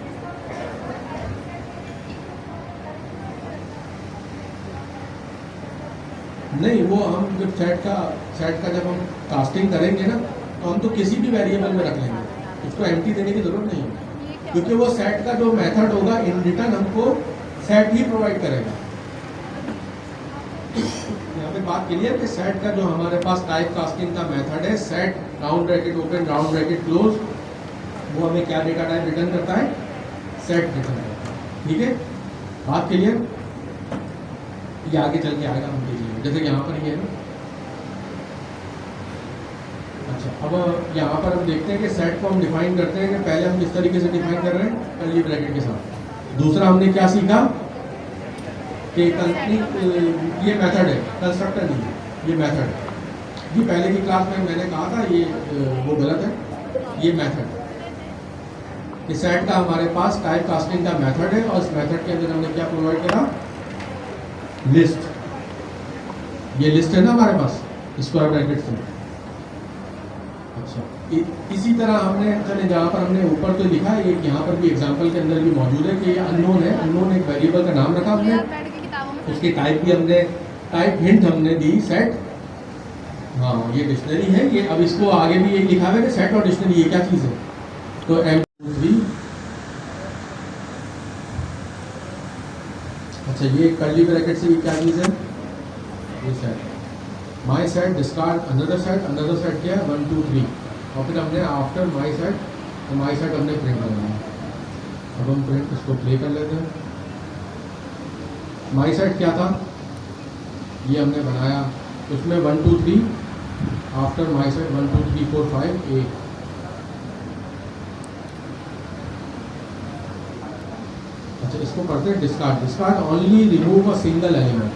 नहीं वो हम जब सेट का जब हम कास्टिंग करेंगे ना तो हम तो किसी भी वेरिएबल में रख लेंगे, उसको एम्प्टी देने की जरूरत नहीं है, क्योंकि वो सेट का जो मेथड होगा इन रिटर्न हमको सेट ही प्रोवाइड करेगा। यहाँ पे बात क्लियर कि सेट का जो हमारे पास टाइप कास्टिंग का मेथड है, set round bracket open round bracket close, वो हमें क्या डेटा टाइप रिटर्न करता है, सेट रिटर्न करता है। ठीक है, बात क्लियर? ये आगे चल के आएगा, हम देखिए जैसे यहाँ पर ये है ना। अच्छा अब यहाँ पर हम देखते हैं कि सेट को हम डिफाइन करते हैं कि पहले हम किस तरीके से डिफाइन कर रहे हैं, कर्ली ब्रैकेट के साथ। दूसरा हमने क्या सीखा कि ये मेथड है, कंस्ट्रक्टर नहीं है, ये मेथड है। ये पहले की क्लास में मैंने कहा था ये वो गलत है। ये मेथड कि सेट का हमारे पास टाइप कास्टिंग का मेथड है और इस मेथड के अंदर हमने क्या प्रोवाइड करा, लिस्ट। ये लिस्ट है ना हमारे पास स्क्वायर ब्रैकेट से। अच्छा इसी तरह हमने चले जहाँ पर हमने ऊपर तो लिखा है, एक यहाँ पर भी एग्जांपल के अंदर भी मौजूद है कि ये अननोन है। अननोन एक वेरिएबल का नाम रखा हमने, उसकी टाइप भी हमने टाइप हिंट हमने दी सेट। हाँ ये डिक्शनरी है ये। अब इसको आगे भी ये लिखा है कि सेट और डिक्शनरी ये क्या चीज़ है, तो M3। अच्छा ये कर्ली ब्रैकेट से ये क्या चीज़ है, ये set my set discard another set क्या है 1 2 3, और फिर हमने आफ्टर माई सेट तो माई सेट हमने प्रिंट बनाया। अब हम प्रिंट इसको प्ले कर लेते हैं। माई सेट क्या था, ये हमने बनाया, उसमें 1 2 3 आफ्टर माई सेट 1 2 3 4 5 8। अच्छा इसको पढ़ते हैं discard only remove a single element.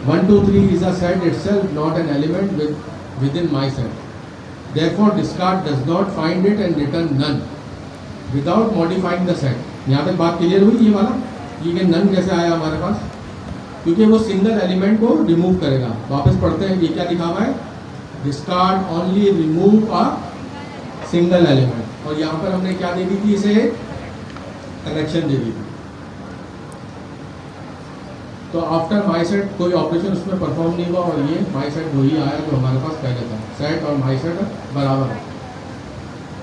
1 2 3 is a set itself, not an element within my set. Therefore, discard does not find it and return none without modifying the set. यहाँ तक बात clear हुई? ये वाला ये नन कैसे आया हमारे पास, क्योंकि वो सिंगल एलिमेंट को रिमूव करेगा। वापस पढ़ते हैं, ये क्या लिखा हुआ है, discard only remove a single element. और यहाँ पर हमने क्या दे दी थी, इसे कनेक्शन दे दी थी। तो आफ्टर माई सेट कोई ऑपरेशन उसमें परफॉर्म नहीं हुआ और ये माई सेट वही आया जो हमारे पास पहले था। सेट और माई सेट बराबर है।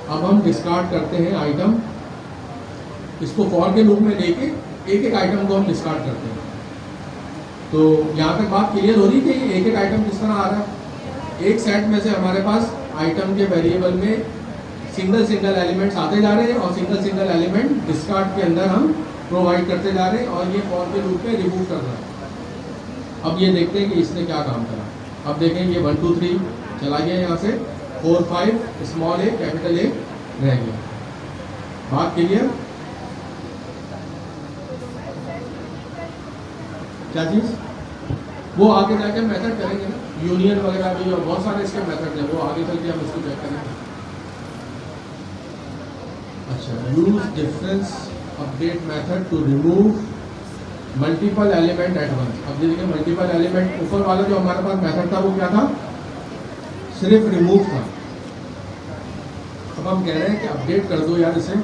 अब हम डिस्कार्ड करते हैं आइटम, इसको फॉर के लूप में लेके एक एक आइटम को हम डिस्कार्ड करते हैं। तो यहाँ तक बात क्लियर हो रही है कि एक एक आइटम किस तरह आ रहा है। एक सेट में से हमारे पास आइटम के वेरिएबल में सिंगल सिंगल एलिमेंट्स आते जा रहे हैं और सिंगल सिंगल एलिमेंट डिस्कार्ड के अंदर हम प्रोवाइड करते जा रहे हैं और ये फॉर के लूप में रिमूव कर रहा है। अब ये देखते हैं कि इसने क्या काम करा। अब देखें ये 1 2 3 चला गया, यहाँ से 4 5 स्मॉल ए कैपिटल ए रह गया। बात क्लियर? क्या चीज़? वो आगे जाके मेथड करेंगे ना, यूनियन वगैरह भी और बहुत सारे इसके मेथड हैं, वो आगे चल के हम इसको चेक करेंगे। अच्छा, use difference update method to remove multiple element at once. अब देखिए मल्टीपल एलिमेंट, ऊपर वाला जो हमारे पास मेथड था वो क्या था, सिर्फ रिमूव था। अब हम कह रहे हैं कि अपडेट कर दो यार इसे।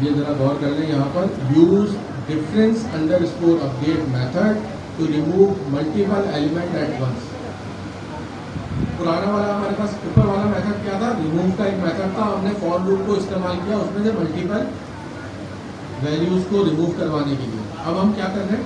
ये जरा गौर कर लें, यहाँ पर use difference underscore update method to remove multiple element at once. पुराना वाला हमारे पास ऊपर वाला मेथड क्या था, रिमूव का एक मेथड था, हमने फॉर लूप को इस्तेमाल किया उसमें से मल्टीपल वैल्यूज को रिमूव करवाने के लिए। अब हम क्या कर रहे हैं,